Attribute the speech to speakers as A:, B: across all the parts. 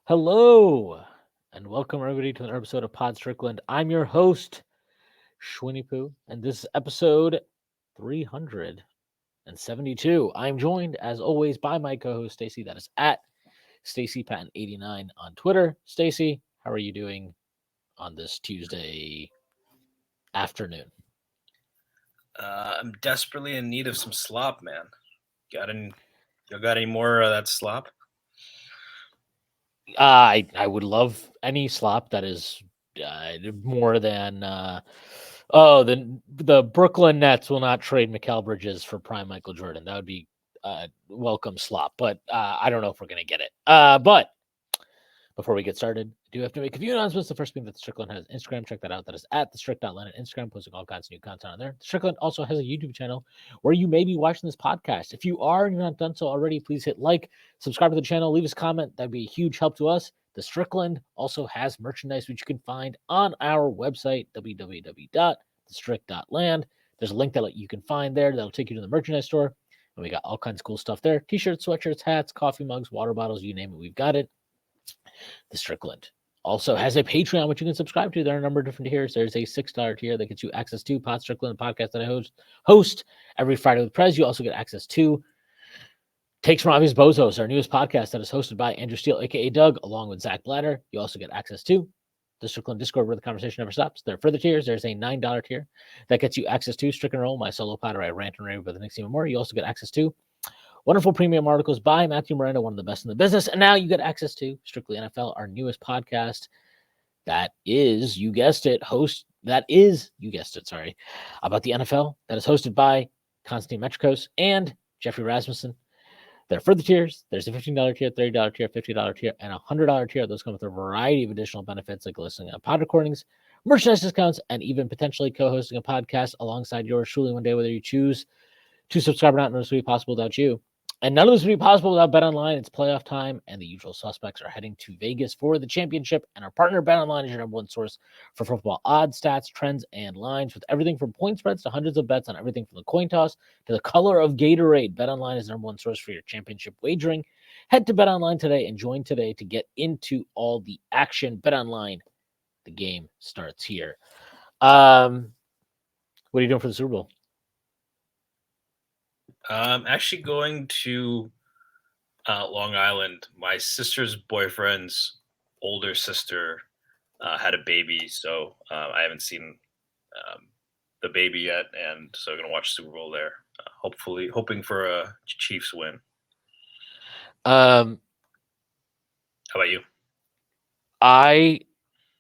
A: Hello, and welcome everybody to another episode of Pod Strickland. I'm your host, Shwin and this is episode 372. I'm joined, as always, by my co-host Stacy. That is at StacyPatton89 on Twitter. Stacy, how are you doing on this Tuesday afternoon?
B: I'm desperately in need of some slop, man. You got any more of that slop?
A: I would love any slop that is more than the Brooklyn Nets will not trade Mikal Bridges for prime Michael Jordan. That would be welcome slop, but I don't know if we're gonna get it. But before we get started, I do have to make a few announcements. The first being that the Strickland has Instagram. Check that out. That is at the Strick.land on Instagram, posting all kinds of new content on there. Strickland also has a YouTube channel where you may be watching this podcast. If you are and you're not done so already, please hit like, subscribe to the channel, leave us a comment. That'd be a huge help to us. The Strickland also has merchandise, which you can find on our website, www.thestrick.land. There's a link that you can find there that'll take you to the merchandise store. And we got all kinds of cool stuff there. T-shirts, sweatshirts, hats, coffee mugs, water bottles, you name it, we've got it. The Strickland also has a Patreon, which you can subscribe to. There are a number of different tiers. There's a $6 tier that gets you access to Pod Strickland, the podcast that I host every Friday with Prez. You also get access to Takes from Obvious Bozos, our newest podcast that is hosted by Andrew Steele, aka Doug, along with Zach Blatter. You also get access to the Strickland Discord, where the conversation never stops. There are further tiers. There's a $9 tier that gets you access to Strick and Roll, my solo pod where I rant and rave about the Knicks even more. You also get access to wonderful premium articles by Matthew Miranda, one of the best in the business. And now you get access to Strictly NFL, our newest podcast. That is, you guessed it, about the NFL. That is hosted by Konstantin Metrikos and Jeffrey Rasmussen. There are further tiers. There's a $15 tier, $30 tier, $50 tier, and a $100 tier. Those come with a variety of additional benefits like listening to pod recordings, merchandise discounts, and even potentially co-hosting a podcast alongside yours truly one day, whether you choose to subscribe or not. None of this would be possible without you. And none of this would be possible without BetOnline. It's playoff time, and the usual suspects are heading to Vegas for the championship. And our partner BetOnline is your number one source for football odds, stats, trends, and lines, with everything from point spreads to hundreds of bets on everything from the coin toss to the color of Gatorade. BetOnline is the number one source for your championship wagering. Head to BetOnline today and join today to get into all the action. BetOnline, the game starts here. What are you doing for the Super Bowl?
B: I'm actually going to Long Island. My sister's boyfriend's older sister had a baby, so I haven't seen the baby yet, and so I'm going to watch Super Bowl there. Hoping for a Chiefs win. How about you?
A: I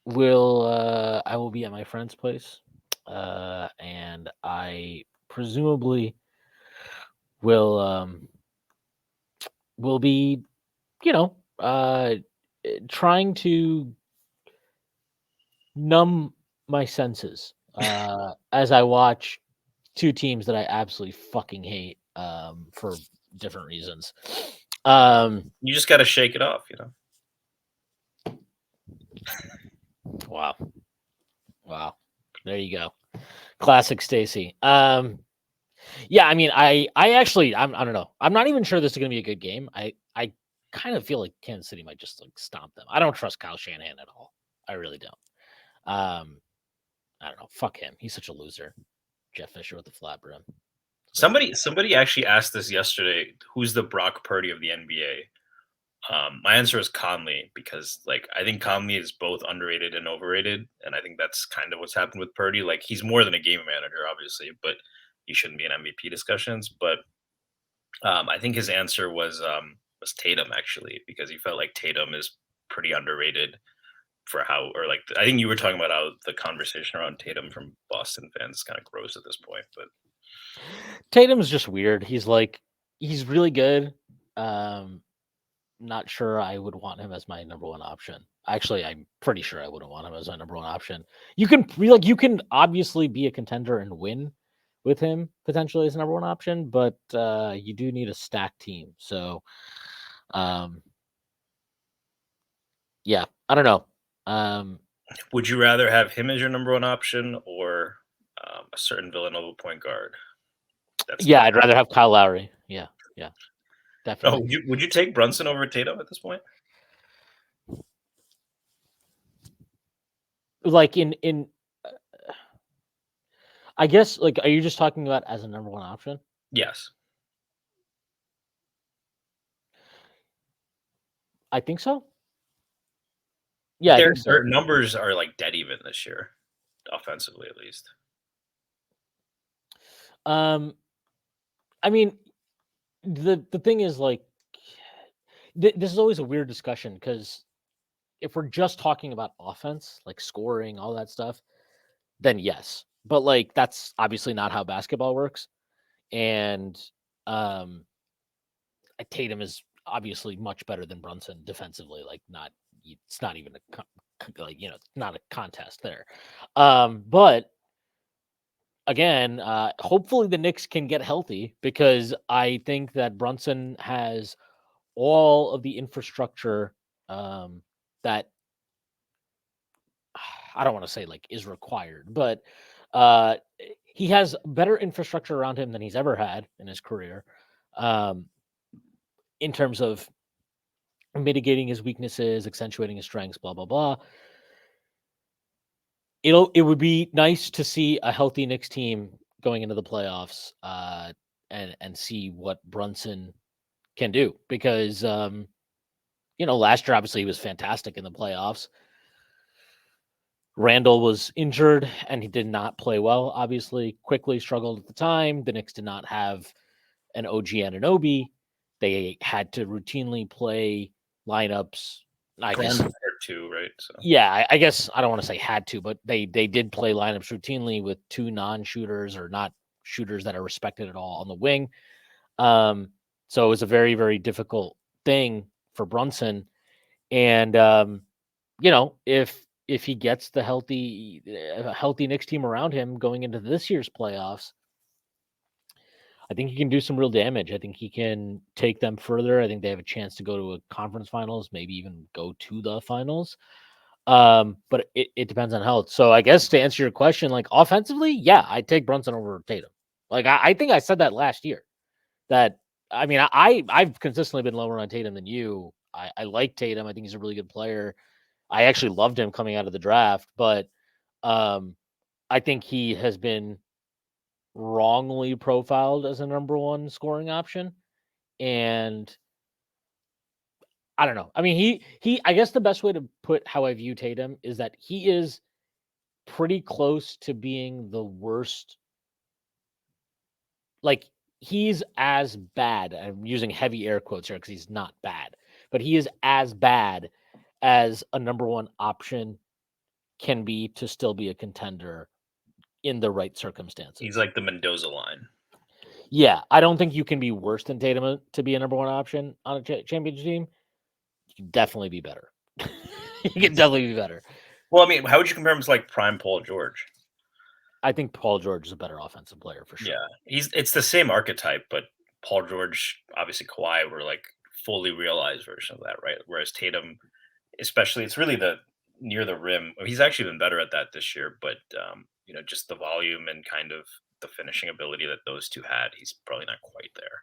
A: will be at my friend's place, and I presumably will be, trying to numb my senses as I watch two teams that I absolutely fucking hate for different reasons.
B: You just got to shake it off,
A: Wow. There you go. Classic Stacy. Yeah, I mean, I don't know. I'm not even sure this is going to be a good game. I kind of feel like Kansas City might just stomp them. I don't trust Kyle Shanahan at all. I really don't. I don't know. Fuck him. He's such a loser. Jeff Fisher with the flat brim.
B: Somebody actually asked this yesterday. Who's the Brock Purdy of the NBA? My answer is Conley, because I think Conley is both underrated and overrated, and I think that's kind of what's happened with Purdy. He's more than a game manager, obviously, but he shouldn't be in MVP discussions. But I think his answer was Tatum, actually, because he felt like Tatum is pretty underrated for how, or I think you were talking about how the conversation around Tatum from Boston fans is kind of gross at this point. But
A: Tatum's just weird. He's really good. Not sure I would want him as my number one option. Actually, I'm pretty sure I wouldn't want him as my number one option. You can obviously be a contender and win with him potentially as number one option, but you do need a stacked team. So, yeah, I don't know.
B: Would you rather have him as your number one option or a certain Villanova point guard?
A: I'd rather have Kyle Lowry. Yeah, definitely.
B: Would you take Brunson over Tatum at this point?
A: like I guess, like, are you just talking about as a number one option?
B: Yes.
A: I think so. Yeah, I think
B: Their
A: so.
B: numbers are, like, dead even this year, offensively at least.
A: Um, I mean, the thing is, like, this is always a weird discussion because if we're just talking about offense, like scoring, all that stuff, then yes. But like that's obviously not how basketball works. And um Tatum is obviously much better than Brunson defensively. Like not it's not even like not a contest there. But again, hopefully the Knicks can get healthy because I think that Brunson has all of the infrastructure that I don't want to say like is required, but uh, he has better infrastructure around him than he's ever had in his career, um, in terms of mitigating his weaknesses, accentuating his strengths, blah blah blah. It would be nice to see a healthy Knicks team going into the playoffs, and see what Brunson can do because last year obviously he was fantastic in the playoffs. Randall was injured and he did not play well. Obviously, quickly struggled at the time. The Knicks did not have an OG Anunoby. They had to routinely play lineups. I guess,
B: Grant too, right? So
A: yeah. I guess I don't want to say had to, but they did play lineups routinely with two non-shooters or not shooters that are respected at all on the wing. So it was a very very difficult thing for Brunson, and if he gets the healthy Knicks team around him going into this year's playoffs, I think he can do some real damage. I think he can take them further. I think they have a chance to go to a conference finals, maybe even go to the finals. But it depends on health. So I guess to answer your question, like offensively, yeah, I'd take Brunson over Tatum. Like I think I said that last year. That I mean, I've consistently been lower on Tatum than you. I like Tatum. I think he's a really good player. I actually loved him coming out of the draft, but um, I think he has been wrongly profiled as a number one scoring option. And I don't know. I mean, I guess the best way to put how I view Tatum is that he is pretty close to being the worst. Like he's as bad. I'm using heavy air quotes here because he's not bad, but he is as bad as a number one option can be to still be a contender in the right
B: he's
A: circumstances.
B: like the Mendoza line.
A: Yeah, I don't think you can be worse than Tatum to be a number one option on a championship team. You can definitely be better. You can definitely be better.
B: Well, I mean, how would you compare him to like prime Paul George?
A: I think Paul George is a better offensive player for
B: Yeah,
A: sure.
B: it's the same archetype, but Paul George, obviously Kawhi were like fully realized version of that, right? Whereas Tatum, especially, it's really the near the rim. He's actually been better at that this year, but just the volume and kind of the finishing ability that those two had, he's probably not quite there.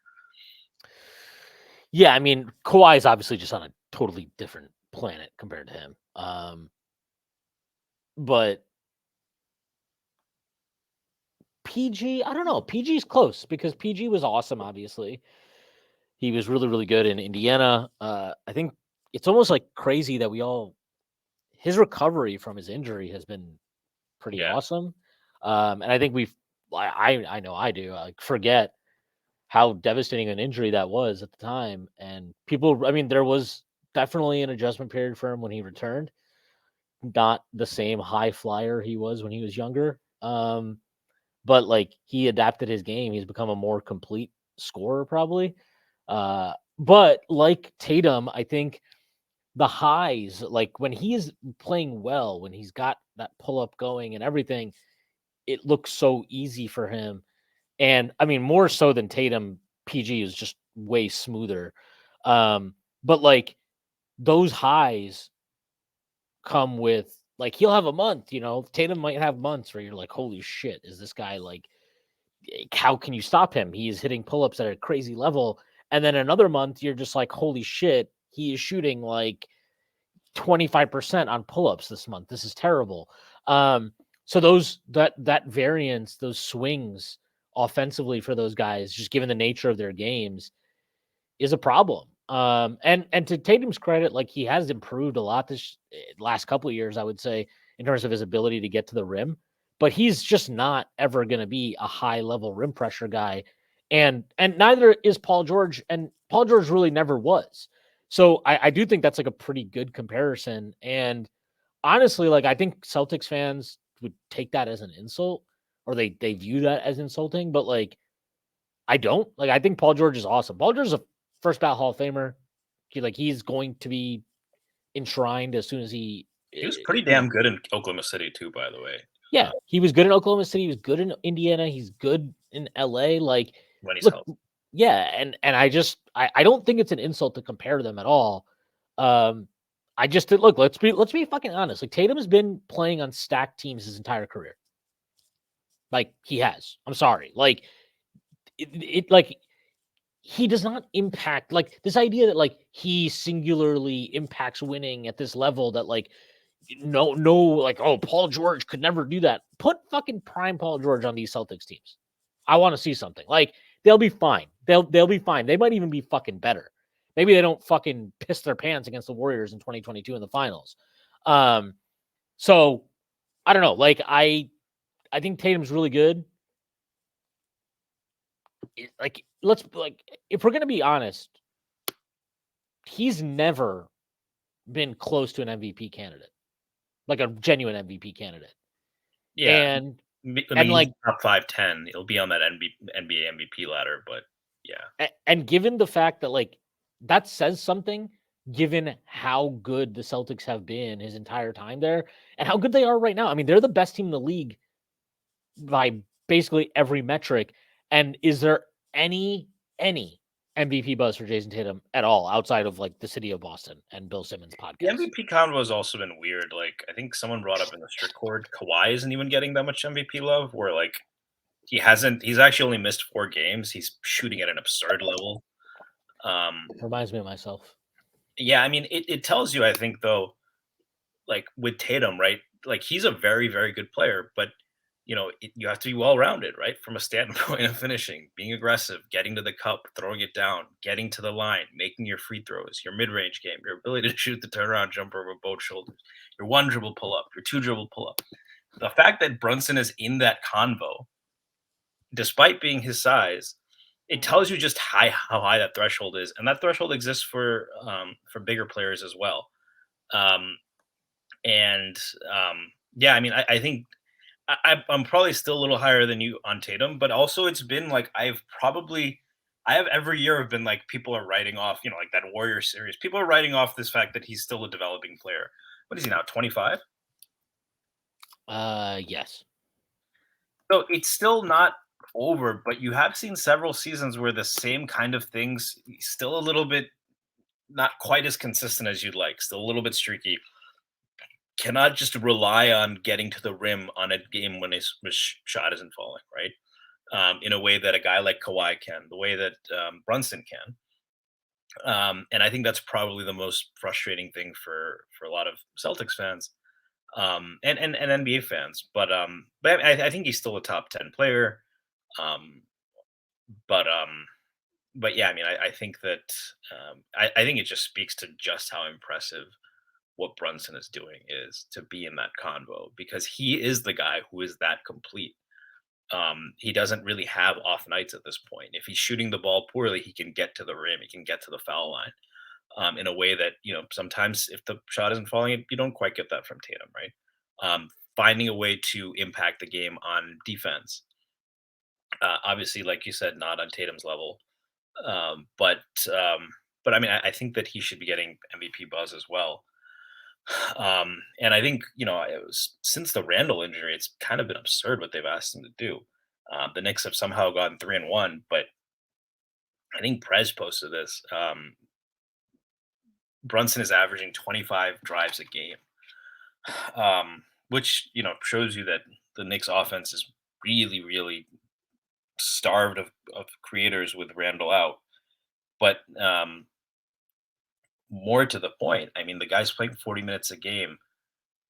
A: Yeah, I mean, Kawhi is obviously just on a totally different planet compared to him. But PG, I don't know. PG's close because PG was awesome, obviously. He was really, really good in Indiana. I think it's almost like crazy that his recovery from his injury has been pretty
B: Yeah,
A: awesome. And I think I know I do, like forget how devastating an injury that was at the time. And people, I mean, there was definitely an adjustment period for him when he returned. Not the same high flyer he was when he was younger. But like he adapted his game. He's become a more complete scorer, probably. But like Tatum, I think the highs, like when he is playing well, when he's got that pull up going and everything, it looks so easy for him. And I mean, more so than Tatum, PG is just way smoother. But like those highs come with like he'll have a month, Tatum might have months where you're like, holy shit, is this guy like how can you stop him? He is hitting pull-ups at a crazy level. And then another month, you're just like, holy shit, he is shooting like 25% on pull-ups this month. This is terrible. So that variance, those swings offensively for those guys, just given the nature of their games, is a problem. And to Tatum's credit, like he has improved a lot this last couple of years, I would say, in terms of his ability to get to the rim. But he's just not ever going to be a high level rim pressure guy, and neither is Paul George, and Paul George really never was. So I do think that's like a pretty good comparison. And honestly, like I think Celtics fans would take that as an insult, or they view that as insulting. But like I don't. Like I think Paul George is awesome. Paul George is a first ballot Hall of Famer. He's going to be enshrined as soon as
B: He was pretty damn good in Oklahoma City too, by the way.
A: Yeah, he was good in Oklahoma City. He was good in Indiana. He's good in LA. Like,
B: when he's
A: look,
B: healthy.
A: yeah, and I don't think it's an insult to compare them at all. I just look. Let's be fucking honest. Like Tatum has been playing on stacked teams his entire career. Like he has. I'm sorry. Like it like he does not impact like this idea that like he singularly impacts winning at this level that like no like oh Paul George could never do that. Put fucking prime Paul George on these Celtics teams. I want to see something. Like they'll be fine. They'll be fine. They might even be fucking better. Maybe they don't fucking piss their pants against the Warriors in 2022 in the finals. So I don't know. Like I think Tatum's really good. Like let's like if we're gonna be honest, he's never been close to an MVP candidate, like a genuine MVP candidate.
B: Yeah,
A: And
B: I mean,
A: and
B: he's
A: like
B: top 5-10. He'll be on that NBA MVP ladder, but yeah,
A: and given the fact that like that says something, given how good the Celtics have been his entire time there and how good they are right now. I mean, they're the best team in the league by basically every metric. And is there any MVP buzz for Jason Tatum at all outside of like the city of Boston and Bill Simmons
B: the
A: podcast?
B: MVP convo has also been weird. Like I think someone brought up in the strict cord, Kawhi isn't even getting that much MVP love. Where like he's actually only missed 4 games. He's shooting at an absurd level.
A: Reminds me of myself.
B: Yeah, I mean it tells you, I think though, like with Tatum, right? Like he's a very, very good player, but you have to be well rounded, right? From a standpoint of finishing, being aggressive, getting to the cup, throwing it down, getting to the line, making your free throws, your mid range game, your ability to shoot the turnaround jumper with both shoulders, your one dribble pull up, your two dribble pull up. The fact that Brunson is in that convo, despite being his size, it tells you just how high that threshold is, and that threshold exists for bigger players as well. Um, and yeah, I mean, I think I'm probably still a little higher than you on Tatum, but also it's been like I have every year have been like people are writing off, like that Warrior series. People are writing off this fact that he's still a developing player. What is he now, 25?
A: Yes.
B: So it's still not over, but you have seen several seasons where the same kind of things still a little bit not quite as consistent as you'd like, still a little bit streaky. Cannot just rely on getting to the rim on a game when his shot isn't falling, right? In a way that a guy like Kawhi can, the way that Brunson can. And I think that's probably the most frustrating thing for a lot of Celtics fans, and NBA fans. But I think he's still a top 10 player. Um, but but yeah, I mean, I think that I think it just speaks to just how impressive what Brunson is doing is to be in that convo, because he is the guy who is that complete. He doesn't really have off nights at this point. If he's shooting the ball poorly, he can get to the rim, he can get to the foul line, in a way that sometimes if the shot isn't falling, you don't quite get that from Tatum, right? Finding a way to impact the game on defense. Obviously, like you said, not on Tatum's level, um, but um, but I mean, I think that he should be getting MVP buzz as well. And I think, it was since the Randall injury, it's kind of been absurd what they've asked him to do. The Knicks have somehow gotten 3-1, but I think Prez posted this. Brunson is averaging 25 drives a game, which shows you that the Knicks offense is really, really starved of creators with Randall out. But more to the point, I mean, the guy's playing 40 minutes a game,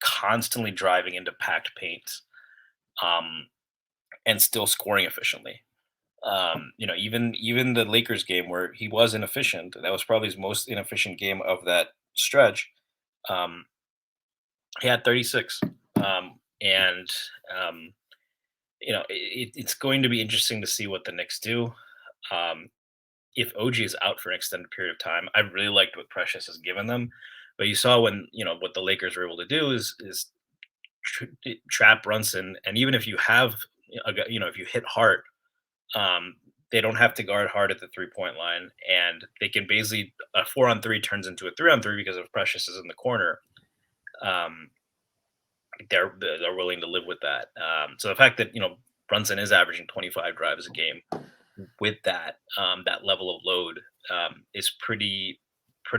B: constantly driving into packed paint, and still scoring efficiently. Even the Lakers game where he was inefficient, that was probably his most inefficient game of that stretch. Um, he had 36, and um, it's going to be interesting to see what the Knicks do. Um, if OG is out for an extended period of time, I really liked what Precious has given them, but you saw when what the Lakers were able to do is trap Brunson, and even if you have if you hit Hart, um, they don't have to guard hard at the 3-point line, and they can basically a 4-on-3 turns into a 3-on-3 because if Precious is in the corner. Um, they're willing to live with that. So the fact that Brunson is averaging 25 drives a game with that level of load is pretty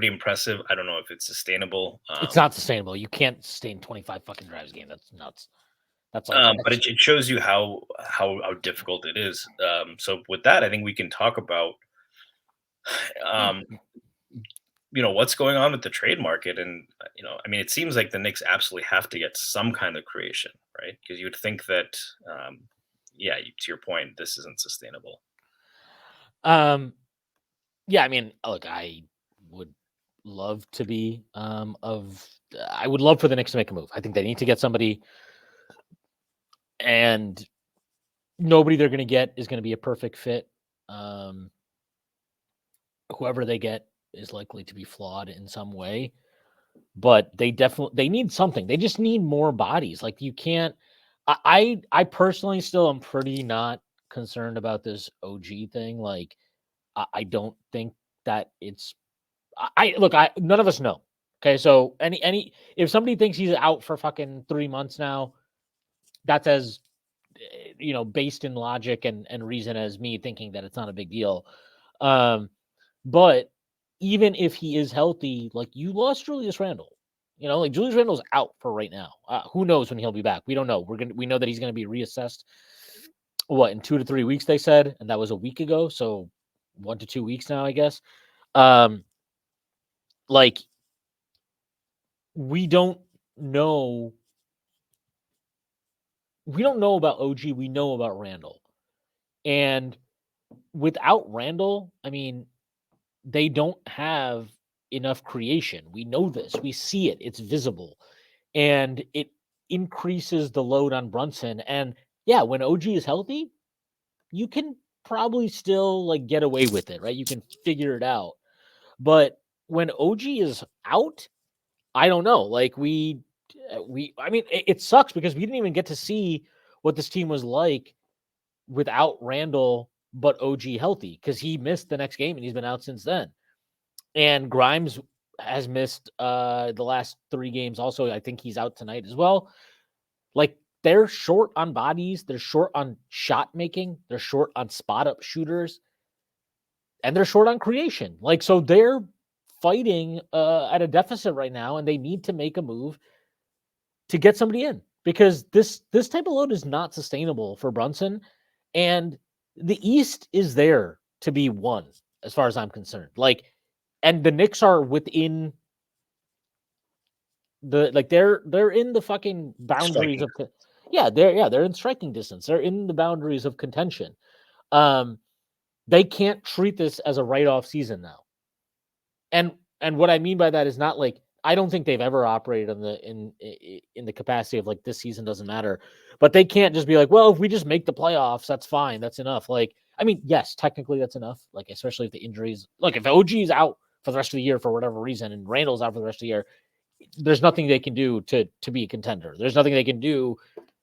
B: impressive. I don't know if it's sustainable.
A: It's not sustainable. You can't sustain 25 fucking drives a game. That's nuts. That's like,
B: but it shows you how difficult it is. So with that, I think we can talk about what's going on with the trade market, and I mean, it seems like the Knicks absolutely have to get some kind of creation, right? Because you would think that, to your point, this isn't sustainable.
A: Yeah, I mean, look, I would love to be I would love for the Knicks to make a move. I think they need to get somebody, and nobody they're going to get is going to be a perfect fit. Whoever they get is likely to be flawed in some way, but they need something. They just need more bodies. Like, you can't. I personally still am pretty not concerned about this OG thing. Like, I don't think that it's. None of us know. Okay, so if somebody thinks he's out for fucking 3 months now, that's as based in logic and reason as me thinking that it's not a big deal. But even if he is healthy, like, you lost Julius Randle. Like, Julius Randle's out for right now. Who knows when he'll be back? We don't know. We know that he's gonna be reassessed. What, in 2 to 3 weeks they said, and that was a week ago. So 1 to 2 weeks now, I guess. Like, we don't know. We don't know about OG. We know about Randle, and without Randle, I mean, they don't have enough creation. We know this. We see it. It's visible. And it increases the load on Brunson. And yeah, when OG is healthy, you can probably still, like, get away with it, right? You can figure it out. But when OG is out, I don't know. Like, I mean, it sucks because we didn't even get to see what this team was like without Randle, but OG healthy, because he missed the next game and he's been out since then. And Grimes has missed the last 3 games also. I think he's out tonight as well. Like, they're short on bodies. They're short on shot making. They're short on spot up shooters. And they're short on creation. Like, so they're fighting at a deficit right now, and they need to make a move to get somebody in, because this type of load is not sustainable for Brunson. And the East is there to be won, as far as I'm concerned. Like, and the Knicks are within they're in the fucking boundaries of they're in striking distance. They're in the boundaries of contention. They can't treat this as a write-off season now. And what I mean by that is not like, I don't think they've ever operated in the capacity of, like, this season doesn't matter, but they can't just be like, well, if we just make the playoffs, that's fine, that's enough. Like, I mean, yes, technically that's enough. Like, especially if the injuries, look, if OG is out for the rest of the year for whatever reason, and Randall's out for the rest of the year, there's nothing they can do to be a contender. There's nothing they can do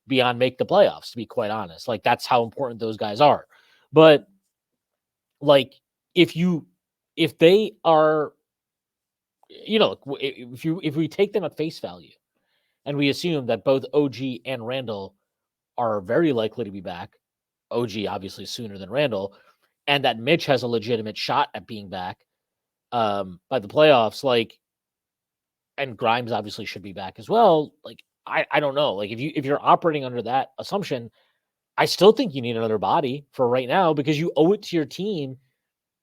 A: beyond make the playoffs, to be quite honest. Like, that's how important those guys are. But, like, if they are, if we take them at face value and we assume that both OG and Randall are very likely to be back, OG obviously sooner than Randall, and that Mitch has a legitimate shot at being back by the playoffs, like, and Grimes obviously should be back as well. Like, I don't know. Like, if you're operating under that assumption, I still think you need another body for right now, because you owe it to your team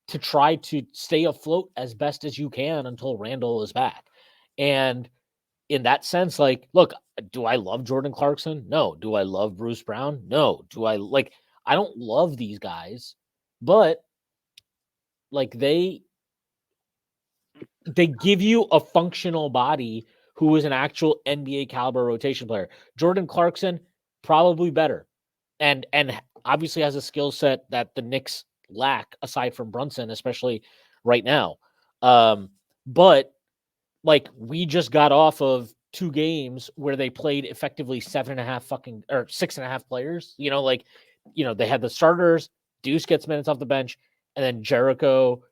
A: to try to stay afloat as best as you can until Randall is back. And in that sense, like, look, do I love Jordan Clarkson? No. Do I love Bruce Brown? No. Do I like? I don't love these guys, but like they give you a functional body who is an actual NBA caliber rotation player. Jordan Clarkson, probably better. And obviously has a skill set that the Knicks lack aside from Brunson, especially right now. But like we just got off of 2 games where they played effectively 6.5 players. They had the starters, Deuce gets minutes off the bench, and then Jericho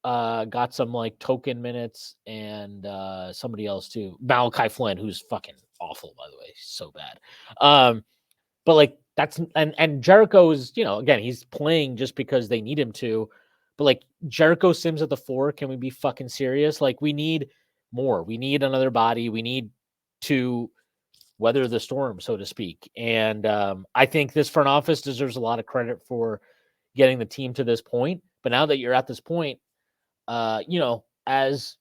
A: got some like token minutes and somebody else too. Malachi Flynn, who's fucking awful, by the way. So bad. But like that's and Jericho is, again, he's playing just because they need him to. But like Jericho Sims at the 4, can we be fucking serious? Like we need more. We need another body. We need to weather the storm, so to speak. And I think this front office deserves a lot of credit for getting the team to this point. But now that you're at this point, as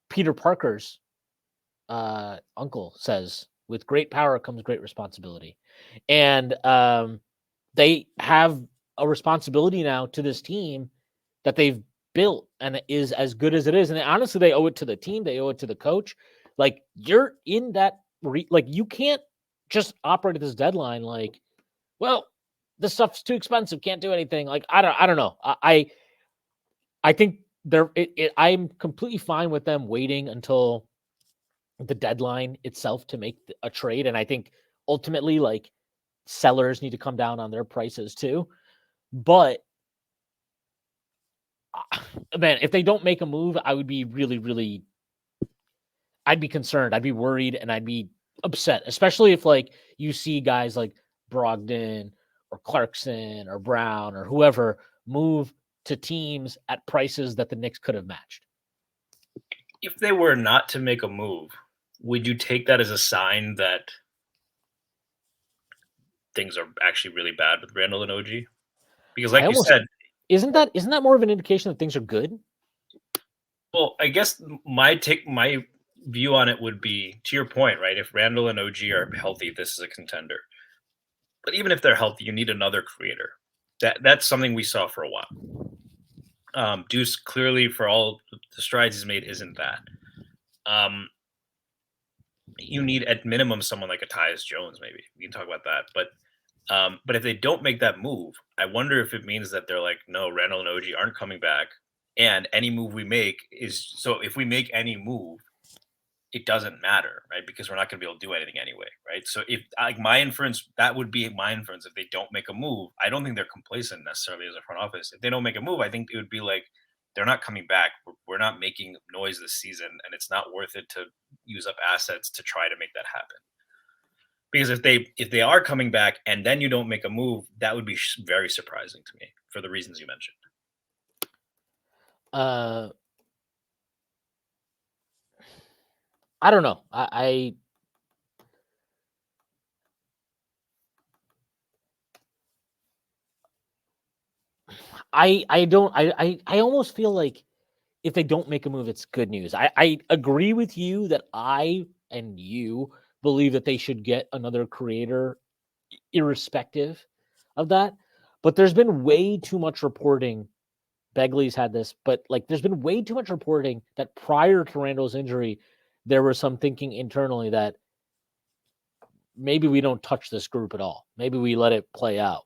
A: Peter Parker's uncle says, with great power comes great responsibility. And they have a responsibility now to this team that they've built and is as good as it is. And honestly, they owe it to the team. They owe it to the coach. Like you're in that, like you can't just operate at this deadline. Like, well, this stuff's too expensive. Can't do anything. Like, I don't know. I think I'm completely fine with them waiting until the deadline itself to make a trade. And I think ultimately, like, sellers need to come down on their prices too. But man, if they don't make a move, I would be really, really, I'd be concerned. I'd be worried and I'd be upset, especially if like you see guys like Brogdon or Clarkson or Brown or whoever move to teams at prices that the Knicks could have matched.
B: If they were not to make a move, would you take that as a sign that things are actually really bad with Randall and OG? Because like you said,
A: isn't that more of an indication that things are good?
B: Well, I guess my view on it would be, to your point, right? If Randall and OG are healthy, this is a contender. But even if they're healthy, you need another creator. That's something we saw for a while. Deuce clearly, for all the strides he's made, isn't that. You need at minimum someone like a Tyus Jones, maybe. We can talk about that. But if they don't make that move, I wonder if it means that they're like, no, Randall and OG aren't coming back. And any move we make is, so if we make any move, it doesn't matter, right? Because we're not going to be able to do anything anyway, right? So if like my inference, that would be my inference. If they don't make a move, I don't think they're complacent necessarily as a front office. If they don't make a move, I think it would be like, they're not coming back. We're not making noise this season, and it's not worth it to use up assets to try to make that happen. Because if they are coming back and then you don't make a move, that would be very surprising to me for the reasons you mentioned.
A: I don't know. I almost feel like if they don't make a move, it's good news. I agree with you that I and you believe that they should get another creator irrespective of that. But there's been way too much reporting. Begley's had this, but like there's been way too much reporting that prior to Randall's injury, there was some thinking internally that maybe we don't touch this group at all. Maybe we let it play out.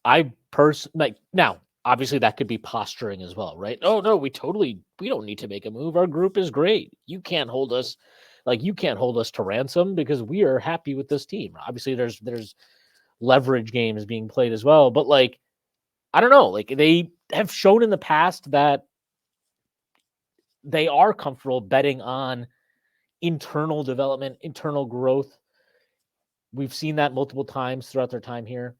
A: I personally, now, obviously that could be posturing as well, right? Oh no, we don't need to make a move. Our group is great. You can't hold us to ransom because we are happy with this team. Obviously there's leverage games being played as well, but like, I don't know, like they have shown in the past that they are comfortable betting on internal development, internal growth. We've seen that multiple times throughout their time here.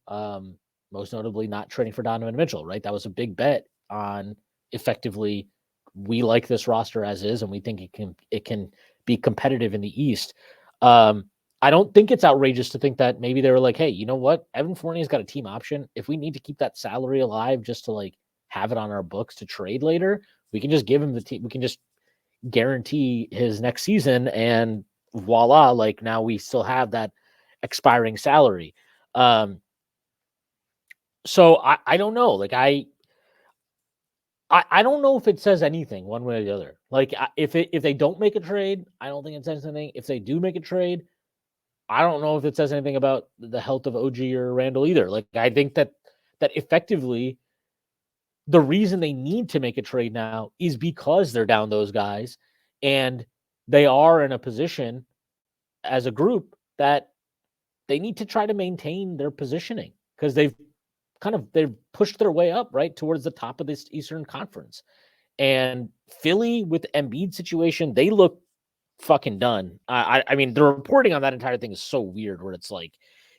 A: Most notably not trading for Donovan Mitchell, right? That was a big bet on effectively, we like this roster as is, and we think it can be competitive in the East. I don't think it's outrageous to think that maybe they were like, hey, you know what? Evan Fournier's got a team option. If we need to keep that salary alive just to like have it on our books to trade later, we can just give him the team. We can just guarantee his next season, and voila, like now we still have that expiring salary. So I don't know. Like I don't know if it says anything one way or the other. Like if they don't make a trade, I don't think it says anything. If they do make a trade, I don't know if it says anything about the health of OG or Randall either. Like I think that effectively the reason they need to make a trade now is because they're down those guys, and they are in a position as a group that they need to try to maintain their positioning because they've pushed their way up right towards the top of this Eastern Conference. And Philly with the Embiid situation, they look fucking done. I mean, the reporting on that entire thing is so weird where it's like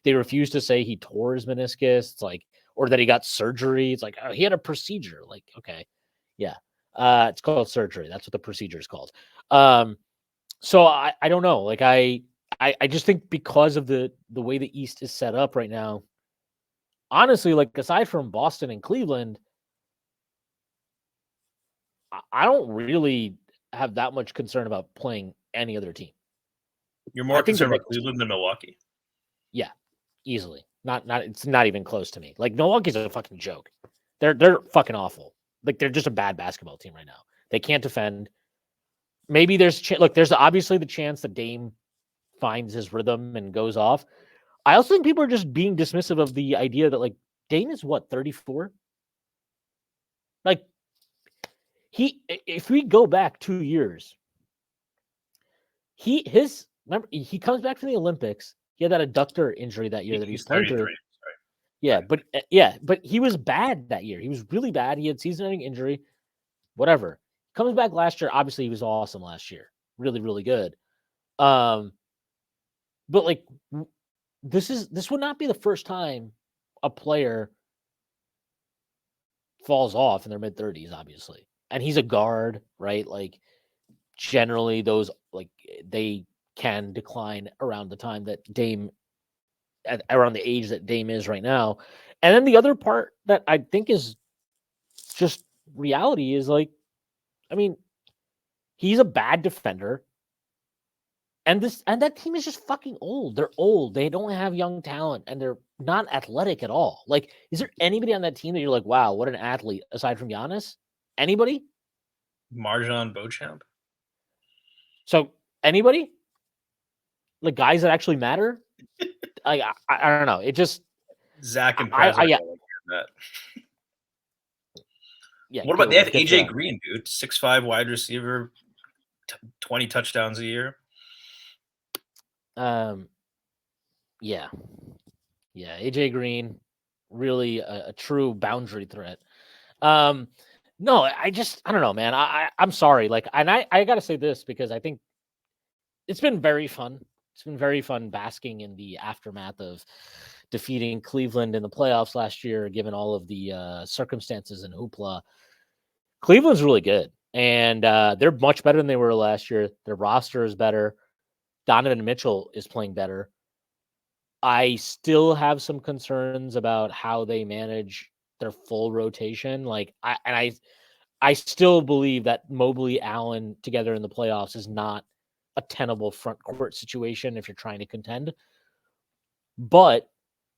A: they refuse to say he tore his meniscus. It's like, or that he got surgery. It's like, oh, he had a procedure. Like, okay. Yeah. It's called surgery. That's what the procedure is called. So I don't know. Like I just think because of the way the East is set up right now, honestly, like aside from Boston and Cleveland, I don't really have that much concern about playing any other team.
B: You're more concerned about Cleveland than Milwaukee?
A: Yeah, easily. It's not even close to me. Like Milwaukee's a fucking joke. They're fucking awful. Like they're just a bad basketball team right now. They can't defend. Maybe there's there's obviously the chance that Dame finds his rhythm and goes off. I also think people are just being dismissive of the idea that like Dame is what, 34? Like if we go back 2 years, he comes back from the Olympics. He had that adductor injury that year that he was playing through. Yeah, but he was bad that year. He was really bad. He had season-ending injury. Whatever. Comes back last year. Obviously, he was awesome last year. Really, really good. But like this would not be the first time a player falls off in their mid-30s, obviously. And he's a guard, right? Like generally those like they can decline around the time that Dame around the age that Dame is right now. And then the other part that I think is just reality is like, I mean, he's a bad defender. And that team is just fucking old. They're old. They don't have young talent and they're not athletic at all. Like, is there anybody on that team that you're like, wow, what an athlete aside from Giannis? Anybody?
B: Marjan Beauchamp.
A: So anybody? Like guys that actually matter? I don't know. It just
B: Zach and President. Yeah. What about they have AJ Green, dude? 6'5" wide receiver, 20 touchdowns a year.
A: Yeah, AJ Green, really a true boundary threat. No, I don't know, man. I'm sorry. Like, and I got to say this because I think it's been very fun. It's been very fun basking in the aftermath of defeating Cleveland in the playoffs last year, given all of the circumstances and hoopla. Cleveland's really good, and they're much better than they were last year. Their roster is better. Donovan Mitchell is playing better. I still have some concerns about how they manage their full rotation. Like I still believe that Mobley, Allen together in the playoffs is not a tenable front court situation if you're trying to contend. But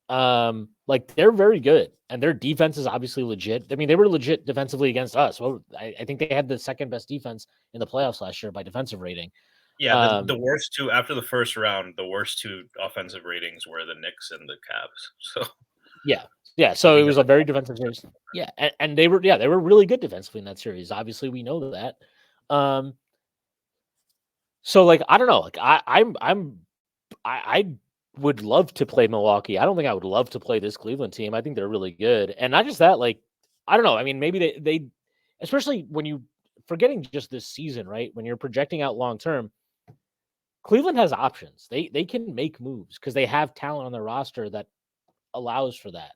A: like they're very good and their defense is obviously legit. I mean, they were legit defensively against us. Well, I think they had the second best defense in the playoffs last year by defensive rating.
B: Yeah, the worst two after the first round, the worst two offensive ratings were the Knicks and the Cavs. So
A: yeah. So it was a very defensive series. Yeah, and they were really good defensively in that series. Obviously, we know that. So like I don't know. Like I would love to play Milwaukee. I don't think I would love to play this Cleveland team. I think they're really good, and not just that. Like I don't know. I mean, maybe they especially when you forgetting just this season, right? When you're projecting out long term. Cleveland has options. They can make moves because they have talent on their roster that allows for that.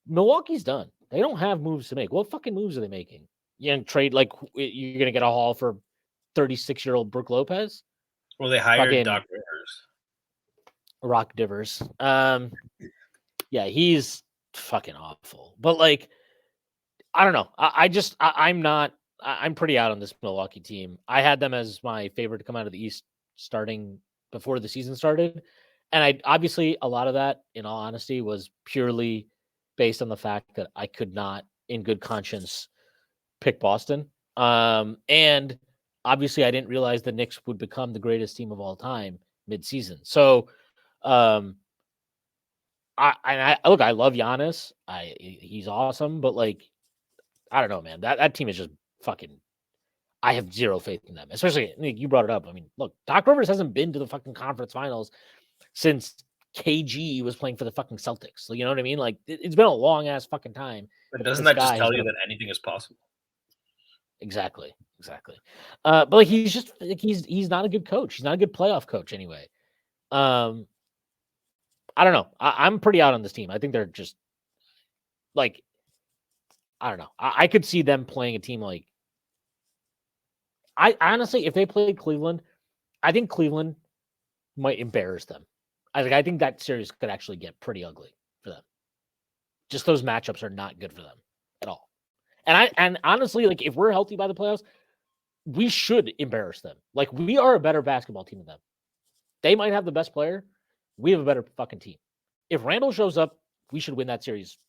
A: Milwaukee's done. They don't have moves to make. What fucking moves are they making? You gonna trade like you're gonna get a haul for 36-year-old Brook Lopez?
B: Well, they hired Doc Rivers.
A: Rock Divers. Yeah, he's fucking awful. But like, I don't know. I'm not I'm pretty out on this Milwaukee team. I had them as my favorite to come out of the East starting before the season started. And I obviously a lot of that, in all honesty, was purely based on the fact that I could not, in good conscience, pick Boston. And obviously I didn't realize the Knicks would become the greatest team of all time mid-season. So um I look, I love Giannis. He's awesome, but like I don't know, man. That team is just fucking. I have zero faith in them, especially Nick, you brought it up. I mean, look, Doc Rivers hasn't been to the fucking conference finals since KG was playing for the fucking Celtics. So you know what I mean? Like it's been a long ass fucking time
B: But
A: that
B: doesn't
A: this
B: that just
A: guy has
B: tell you
A: been
B: that anything is possible?
A: exactly. But like he's just like he's not a good coach. He's not a good playoff coach anyway. Um, I don't know. I'm pretty out on this team. I think they're just like I don't know. I could see them playing a team like I honestly, if they played Cleveland, I think Cleveland might embarrass them. I think that series could actually get pretty ugly for them. Just those matchups are not good for them at all. And honestly, like if we're healthy by the playoffs, we should embarrass them. Like we are a better basketball team than them. They might have the best player. We have a better fucking team. If Randall shows up, we should win that series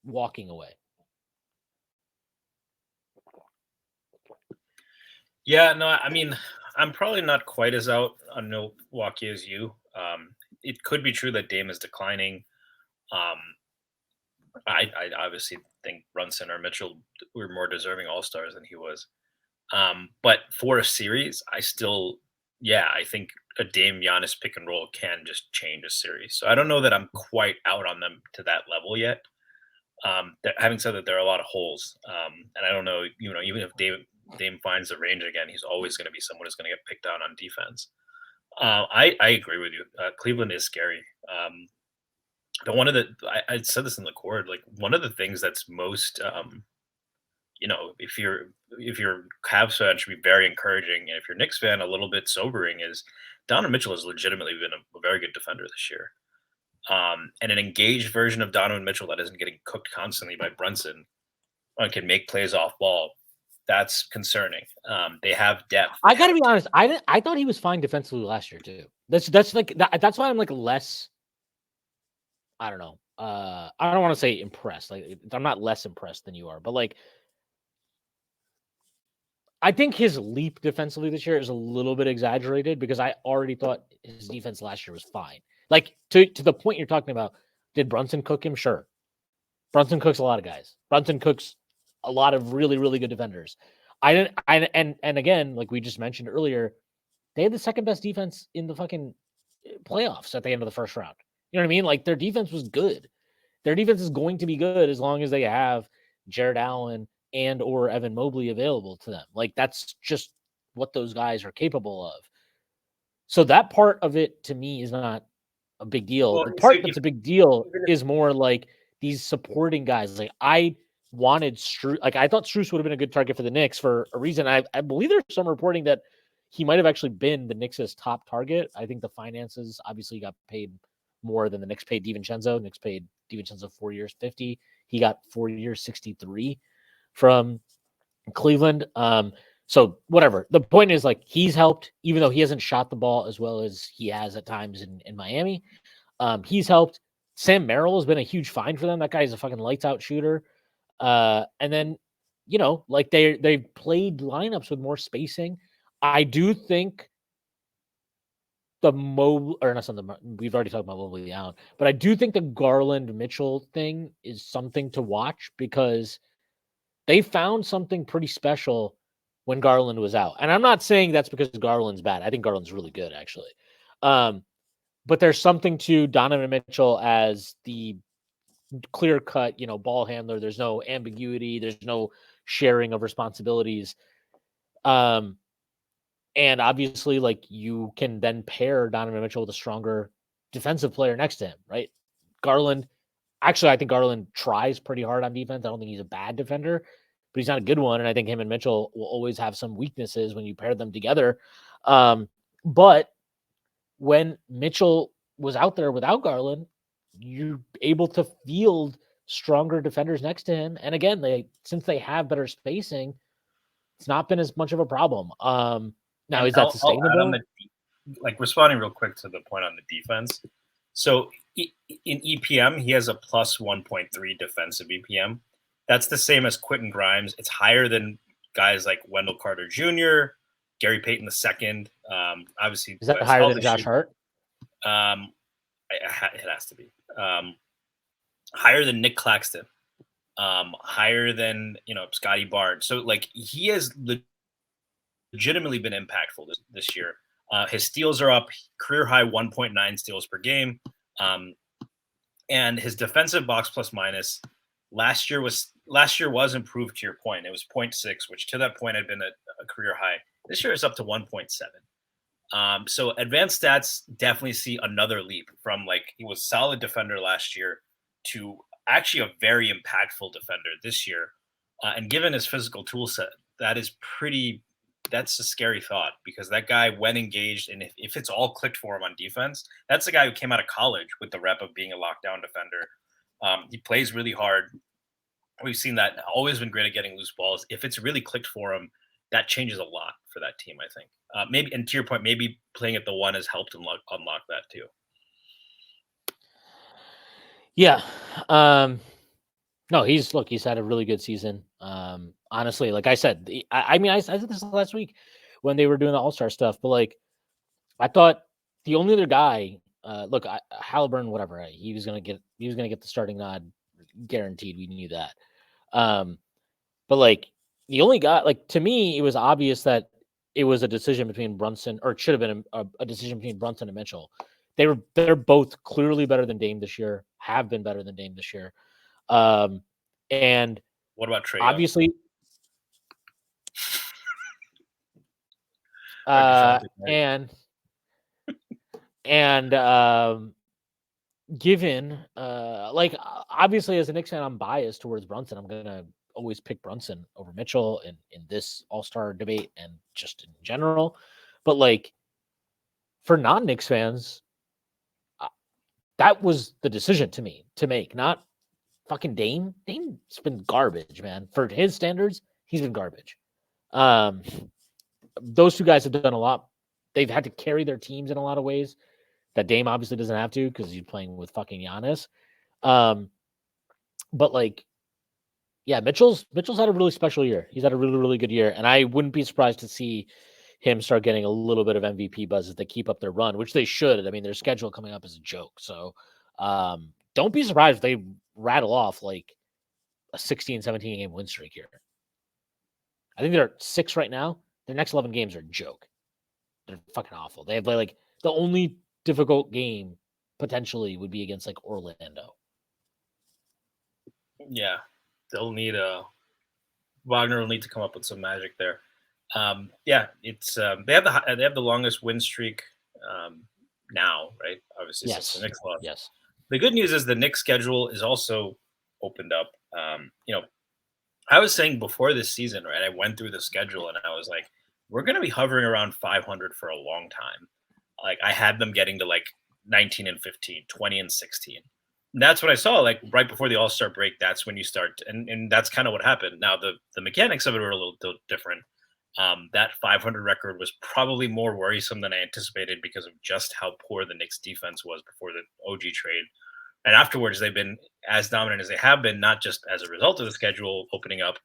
A: walking away.
B: Yeah, no, I mean, I'm probably not quite as out on Milwaukee as you. It could be true that Dame is declining. Um, I obviously think Brunson or Mitchell were more deserving All Stars than he was. But for a series, I think a Dame Giannis pick and roll can just change a series. So I don't know that I'm quite out on them to that level yet. Having said that, there are a lot of holes, and I don't know, even if Dame finds the range again, he's always going to be someone who's going to get picked on defense. I agree with you. Cleveland is scary. But I said this in the cord, like one of the things that's most, if you're Cavs fan, should be very encouraging, and if you're Knicks fan, a little bit sobering is Donovan Mitchell has legitimately been a very good defender this year. And an engaged version of Donovan Mitchell that isn't getting cooked constantly by Brunson and can make plays off ball. That's concerning. They have depth.
A: I got to be honest. I thought he was fine defensively last year too. That's why I'm like less. I don't know. I don't want to say impressed. Like I'm not less impressed than you are, but like I think his leap defensively this year is a little bit exaggerated because I already thought his defense last year was fine. Like to the point you're talking about, did Brunson cook him? Sure. Brunson cooks a lot of guys. Brunson cooks a lot of really, really good defenders. And again, like we just mentioned earlier, they had the second best defense in the fucking playoffs at the end of the first round. You know what I mean? Like their defense was good. Their defense is going to be good as long as they have Jared Allen and or Evan Mobley available to them. Like that's just what those guys are capable of. So that part of it to me is not a big deal.
B: Well,
A: The
B: so
A: part that's a big deal is more like these supporting guys. Like I wanted like I thought Strus would have been a good target for the Knicks for a reason. I believe there's some reporting that he might have actually been the Knicks' top target. I think the finances obviously got paid more than the Knicks paid DiVincenzo. Knicks paid DiVincenzo 4 years, 50. He got 4 years, 63 from Cleveland. So whatever. The point is like he's helped, even though he hasn't shot the ball as well as he has at times in Miami. He's helped. Sam Merrill has been a huge find for them. That guy's a fucking lights out shooter. And then, like they've played lineups with more spacing. I do think we've already talked about Mobley Allen, but I do think the Garland Mitchell thing is something to watch because they found something pretty special when Garland was out. And I'm not saying that's because Garland's bad. I think Garland's really good, actually. But there's something to Donovan Mitchell as the clear cut, ball handler. There's no ambiguity. There's no sharing of responsibilities. And obviously, like you can then pair Donovan Mitchell with a stronger defensive player next to him, right? Garland, actually, I think Garland tries pretty hard on defense. I don't think he's a bad defender, but he's not a good one. And I think him and Mitchell will always have some weaknesses when you pair them together. But when Mitchell was out there without Garland, you're able to field stronger defenders next to him. And again, since they have better spacing, It's not been as much of a problem. Now,
B: And
A: is that
B: I'll add
A: sustainable?
B: responding real quick to the point on the defense. So in EPM, he has a plus 1.3 defensive EPM. That's the same as Quentin Grimes. It's higher than guys like Wendell Carter Jr., Gary Payton II. Obviously,
A: Is that
B: his
A: higher
B: health
A: than Josh
B: issue.
A: Hart?
B: It has to be higher than Nick Claxton, higher than Scotty Barnes. So like he has legitimately been impactful this year. His steals are up, career high 1.9 steals per game, and his defensive box plus minus last year was improved. To your point, it was 0.6, which to that point had been a career high. This year is up to 1.7. So advanced stats definitely see another leap from like he was solid defender last year to actually a very impactful defender this year. And given his physical tool set, that's a scary thought because that guy, when engaged, and if it's all clicked for him on defense, that's the guy who came out of college with the rep of being a lockdown defender. He plays really hard. We've seen that, always been great at getting loose balls. If it's really clicked for him, that changes a lot for that team, I think. Maybe, and to your point, maybe playing at the one has helped unlock that too.
A: Yeah. No, he's had a really good season. Honestly, like I said, I said this last week when they were doing the All-Star stuff, but like I thought the only other guy, Halliburton, whatever, he was gonna get the starting nod, guaranteed. We knew that. But like the only guy, like to me, it was obvious that it was a decision between Brunson, or it should have been a decision between Brunson and Mitchell. They're both clearly better than Dame this year, have been better than Dame this year. And
B: what about Trae?
A: Obviously, given obviously as a Knicks fan, I'm biased towards Brunson. I'm gonna always pick Brunson over Mitchell in this All-Star debate and just in general. But like for non-Knicks fans, that was the decision to make, not fucking Dame. Dame's been garbage, man. For his standards, he's been garbage. Those two guys have done a lot. They've had to carry their teams in a lot of ways that Dame obviously doesn't have to because he's playing with fucking Giannis. But like, yeah, Mitchell's had a really special year. He's had a really, really good year. And I wouldn't be surprised to see him start getting a little bit of MVP buzz as they keep up their run, which they should. I mean, their schedule coming up is a joke. So don't be surprised if they rattle off like a 16, 17 game win streak here. I think they're at 6 right now. Their next 11 games are a joke. They're fucking awful. They have like the only difficult game potentially would be against like Orlando.
B: Yeah, they'll need Wagner will need to come up with some magic there. Yeah, it's they have the longest win streak now, right? Obviously,
A: Yes.
B: since the Knicks lost.
A: Yes.
B: The good news is the Knicks schedule is also opened up. I was saying before this season, right? I went through the schedule and I was like, we're going to be hovering around 500 for a long time. Like I had them getting to like 19 and 15, 20 and 16. And that's what I saw. Like right before the All-Star break, that's when you start, and that's kind of what happened. Now the mechanics of it were a little different. That 500 record was probably more worrisome than I anticipated because of just how poor the Knicks defense was before the OG trade. And afterwards, they've been as dominant as they have been, not just as a result of the schedule opening up,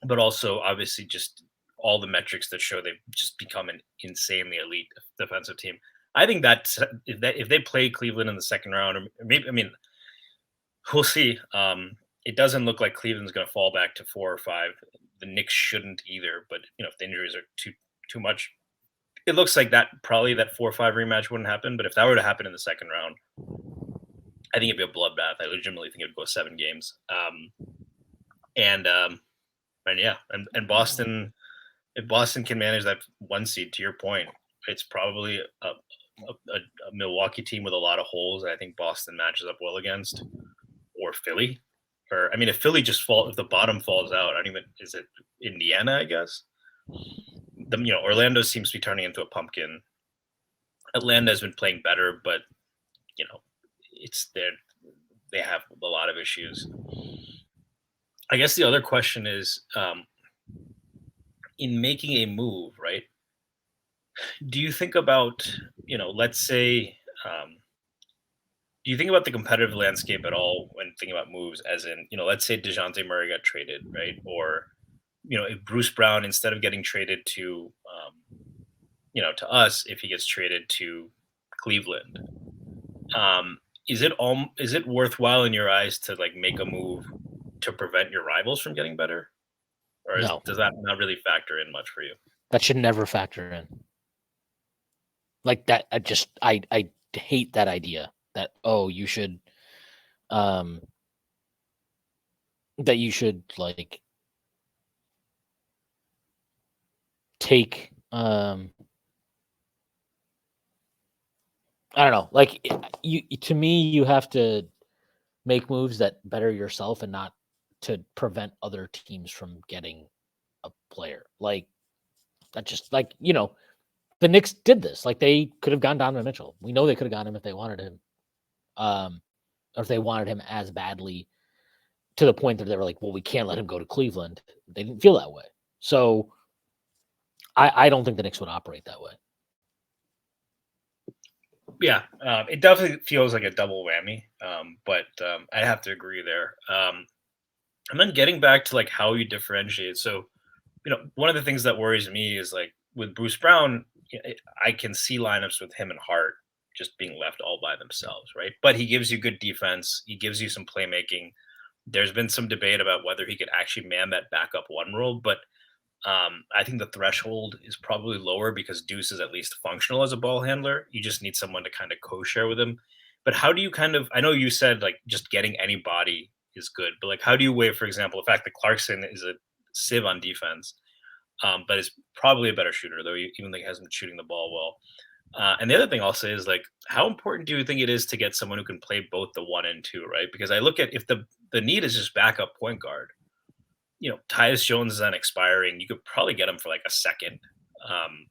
B: but also obviously just all the metrics that show they've just become an insanely elite defensive team. I think that if they play Cleveland in the second round, or maybe, I mean, we'll see. It doesn't look like Cleveland's going to fall back to 4 or 5. The Knicks shouldn't either, but if the injuries are too much, it looks like that 4 or 5 rematch wouldn't happen. But if that were to happen in the second round, I think it'd be a bloodbath. I legitimately think it'd go 7 games. And Boston, if Boston can manage that 1 seed, to your point, it's probably a Milwaukee team with a lot of holes. I think Boston matches up well against, or Philly, or I mean, if Philly if the bottom falls out, is it Indiana? I guess. Orlando seems to be turning into a pumpkin. Atlanta has been playing better, but they have a lot of issues. I guess the other question is, in making a move, right? Do you think about, let's say, do you think about the competitive landscape at all when thinking about moves? As in, let's say Dejounte Murray got traded, right? Or if Bruce Brown, instead of getting traded to us, if he gets traded to Cleveland, um, is it worthwhile in your eyes to like make a move to prevent your rivals from getting better, or
A: No,
B: does that not really factor in much for you?
A: that should never factor in. Like that, I hate that idea that you should um that you should like take I don't know, like you to me you have to make moves that better yourself and not to prevent other teams from getting a player. Like that just like, the Knicks did this. Like they could have gone Donovan Mitchell. We know they could have gotten him if they wanted him. Or if they wanted him as badly to the point that they were like, well, we can't let him go to Cleveland. They didn't feel that way. So I don't think the Knicks would operate that way.
B: Yeah, it definitely feels like a double whammy, but I have to agree there. And then getting back to like how you differentiate. So, one of the things that worries me is like with Bruce Brown, I can see lineups with him and Hart just being left all by themselves, right? But he gives you good defense. He gives you some playmaking. There's been some debate about whether he could actually man that backup one role, but I think the threshold is probably lower because Deuce is at least functional as a ball handler. You just need someone to kind of co-share with him. But how do you kind of? I know you said like just getting anybody is good, but like how do you weigh, for example, the fact that Clarkson is a sieve on defense, but is probably a better shooter, though even though he hasn't been shooting the ball well. And the other thing I'll say is like, how important do you think it is to get someone who can play both the one and two, right? Because I look at if the need is just backup point guard, Tyus Jones is on expiring. You could probably get him for like a second, um,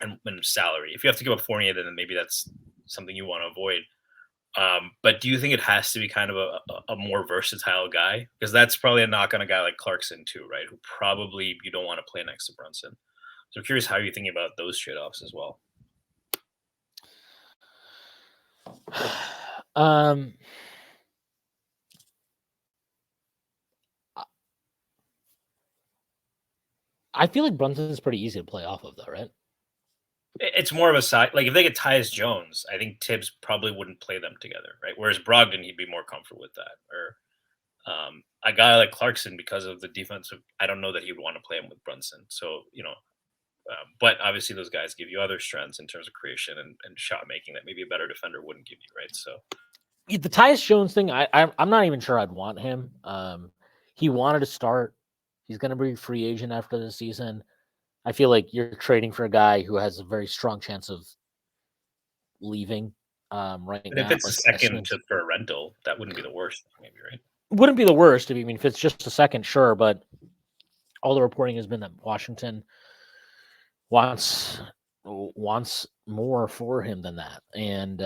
B: and salary. If you have to give up Fournier, then maybe that's something you want to avoid. But do you think it has to be kind of a more versatile guy? Because that's probably a knock on a guy like Clarkson too, right? Who probably you don't want to play next to Brunson. So I'm curious how you're thinking about those trade-offs as well.
A: um, I feel like Brunson is pretty easy to play off of, though, right?
B: It's more of a side. Like if they get Tyus Jones, I think Tibbs probably wouldn't play them together, right? Whereas Brogdon, he'd be more comfortable with that. Or a guy like Clarkson, because of the defensive, I don't know that he would want to play him with Brunson. So but obviously those guys give you other strengths in terms of creation and shot making that maybe a better defender wouldn't give you, right? So
A: The Tyus Jones thing, I'm not even sure I'd want him. He wanted to start. He's going to be a free agent after the season. I feel like you're trading for a guy who has a very strong chance of leaving right
B: but if
A: now.
B: it's a
A: Like,
B: second for a rental, that wouldn't be the worst, maybe, right?
A: wouldn't be the worst. I mean, if it's just a second, sure. But all the reporting has been that Washington wants more for him than that, and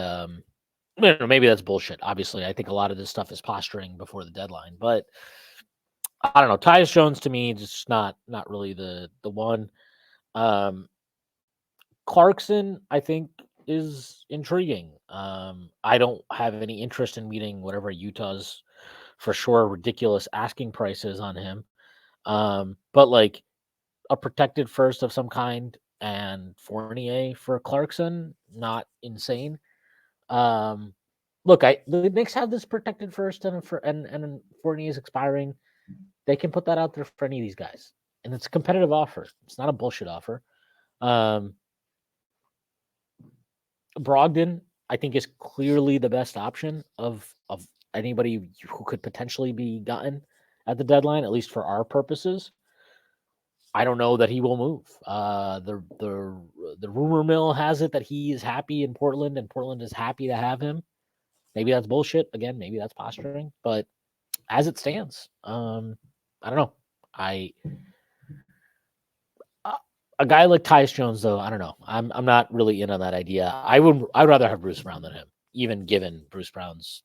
A: maybe that's bullshit. Obviously, I think a lot of this stuff is posturing before the deadline, but I don't know. Tyus Jones to me just not really the one. Um, Clarkson, I think, is intriguing. I don't have any interest in meeting whatever Utah's for sure ridiculous asking prices on him. But like a protected first of some kind and Fournier for Clarkson, not insane. Um, look, the Knicks have this protected first and Fournier is expiring. They can put that out there for any of these guys, and it's a competitive offer. It's not a bullshit offer. Um, Brogdon, I think, is clearly the best option of anybody who could potentially be gotten at the deadline, at least for our purposes. I don't know that he will move. The rumor mill has it that he is happy in Portland, and Portland is happy to have him. Maybe that's bullshit. Again, maybe that's posturing. But as it stands, I don't know. A guy like Tyus Jones, though, I don't know. I'm not really in on that idea. I'd rather have Bruce Brown than him, even given Bruce Brown's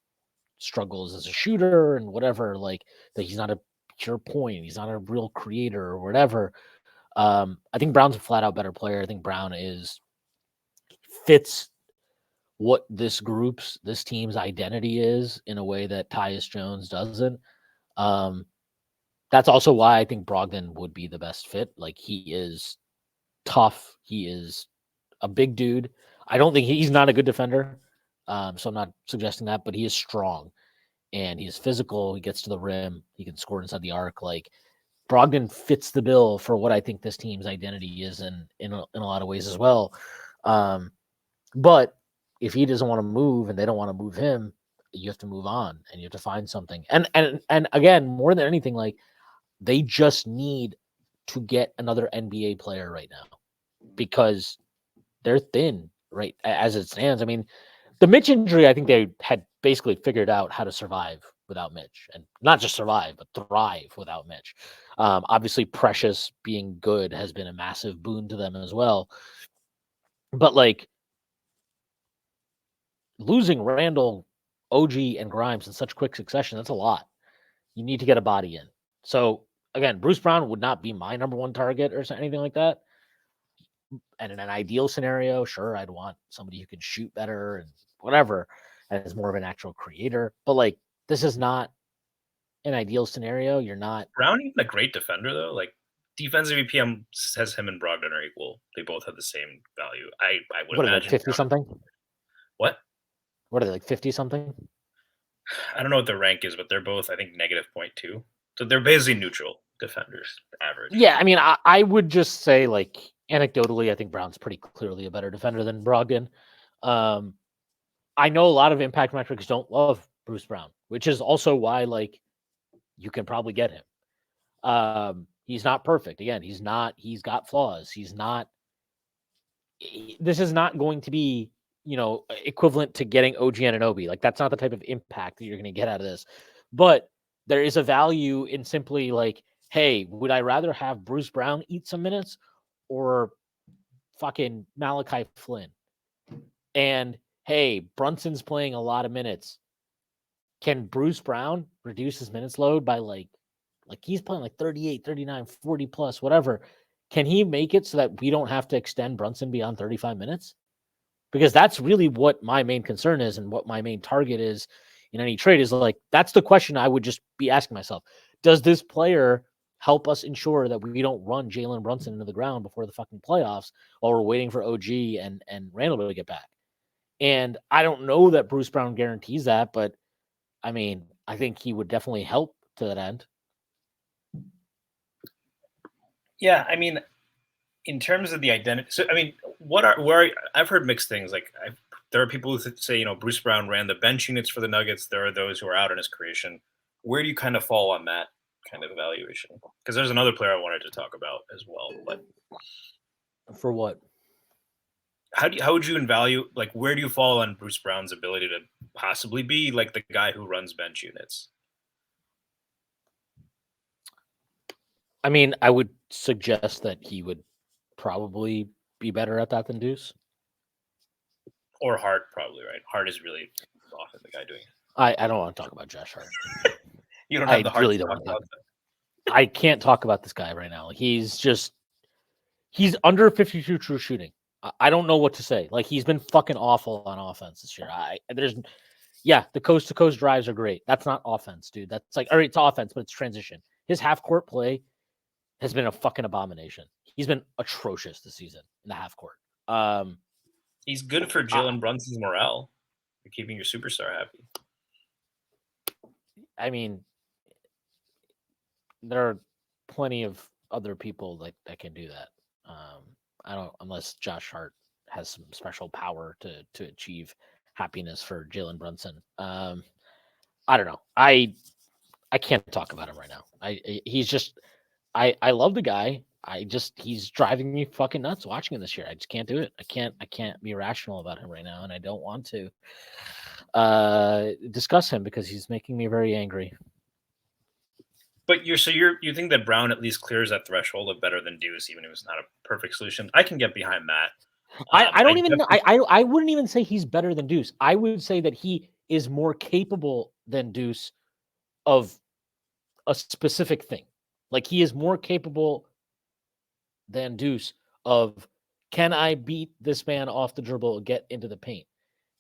A: struggles as a shooter and whatever. Like that, he's not a pure point. He's not a real creator or whatever. I think Brown's a flat out better player. I think Brown fits what this team's identity is in a way that Tyus Jones doesn't. That's also why I think Brogdon would be the best fit. Like, he is tough. He is a big dude. I don't think he's not a good defender. So I'm not suggesting that, but he is strong and he's physical. He gets to the rim. He can score inside the arc. Like, Brogdon fits the bill for what I think this team's identity is in a lot of ways as well. But if he doesn't want to move and they don't want to move him, you have to move on and you have to find something. And again, more than anything, like, they just need to get another NBA player right now because they're thin right as it stands. I mean, the Mitch injury, I think they had basically figured out how to survive without Mitch, and not just survive, but thrive without Mitch. Obviously, Precious being good has been a massive boon to them as well. But like, losing Randall, OG, and Grimes in such quick succession, that's a lot. You need to get a body in. So again, Bruce Brown would not be my number one target or anything like that. And in an ideal scenario, sure, I'd want somebody who can shoot better and whatever, and is more of an actual creator. But like, this is not an ideal scenario. You're not
B: Brown even a great defender though. Like, defensive EPM says him and Brogdon are equal. They both have the same value. I would
A: what are they, like
B: imagine
A: 50 something?
B: What?
A: What are they, like 50 something?
B: I don't know what the rank is, but they're both, I think, -0.2. So they're basically neutral defenders, average.
A: Yeah, I mean, I would just say, like, anecdotally, I think Brown's pretty clearly a better defender than Brogdon. I know a lot of impact metrics don't love Bruce Brown, which is also why, like, you can probably get him. He's not perfect. Again, he's got flaws. This is not going to be, equivalent to getting OG Anunoby. Like, that's not the type of impact that you're going to get out of this. But there is a value in simply like, hey, would I rather have Bruce Brown eat some minutes or fucking Malachi Flynn? And hey, Brunson's playing a lot of minutes. Can Bruce Brown reduce his minutes load by like he's playing like 38, 39, 40 plus, whatever. Can he make it so that we don't have to extend Brunson beyond 35 minutes? Because that's really what my main concern is and what my main target is in any trade is like, that's the question I would just be asking myself. Does this player help us ensure that we don't run Jalen Brunson into the ground before the fucking playoffs while we're waiting for OG and Randall to get back? And I don't know that Bruce Brown guarantees that, but I mean, I think he would definitely help to that end.
B: Yeah, I mean, in terms of the identity, so I mean, I've heard mixed things. Like, there are people who say, Bruce Brown ran the bench units for the Nuggets. There are those who are out on his creation. Where do you kind of fall on that kind of evaluation? Because there's another player I wanted to talk about as well. But
A: for what?
B: How would you value, like, where do you fall on Bruce Brown's ability to possibly be like the guy who runs bench units?
A: I mean, I would suggest that he would probably be better at that than Deuce.
B: Or Hart, probably, right? Hart is really often the guy doing it.
A: I don't want to talk about Josh Hart.
B: You don't have the heart.
A: Really don't want to. I can't talk about this guy right now. He's under 52 true shooting. I don't know what to say. Like, he's been fucking awful on offense this year. The coast to coast drives are great. That's not offense, dude. That's like, all right, it's offense, but it's transition. His half court play has been a fucking abomination. He's been atrocious this season in the half court.
B: He's good for Jalen Brunson's morale, for keeping your superstar happy.
A: I mean, there are plenty of other people that can do that. Unless Josh Hart has some special power to achieve happiness for Jalen Brunson. I don't know. I can't talk about him right now. I love the guy. He's driving me fucking nuts watching him this year. I just can't do it. I can't be rational about him right now, and I don't want to discuss him because he's making me very angry.
B: But you think that Brown at least clears that threshold of better than Deuce, even if it's not a perfect solution. I can get behind that.
A: I wouldn't even say he's better than Deuce. I would say that he is more capable than Deuce of a specific thing. Like, he is more capable than Deuce of, can I beat this man off the dribble, get into the paint?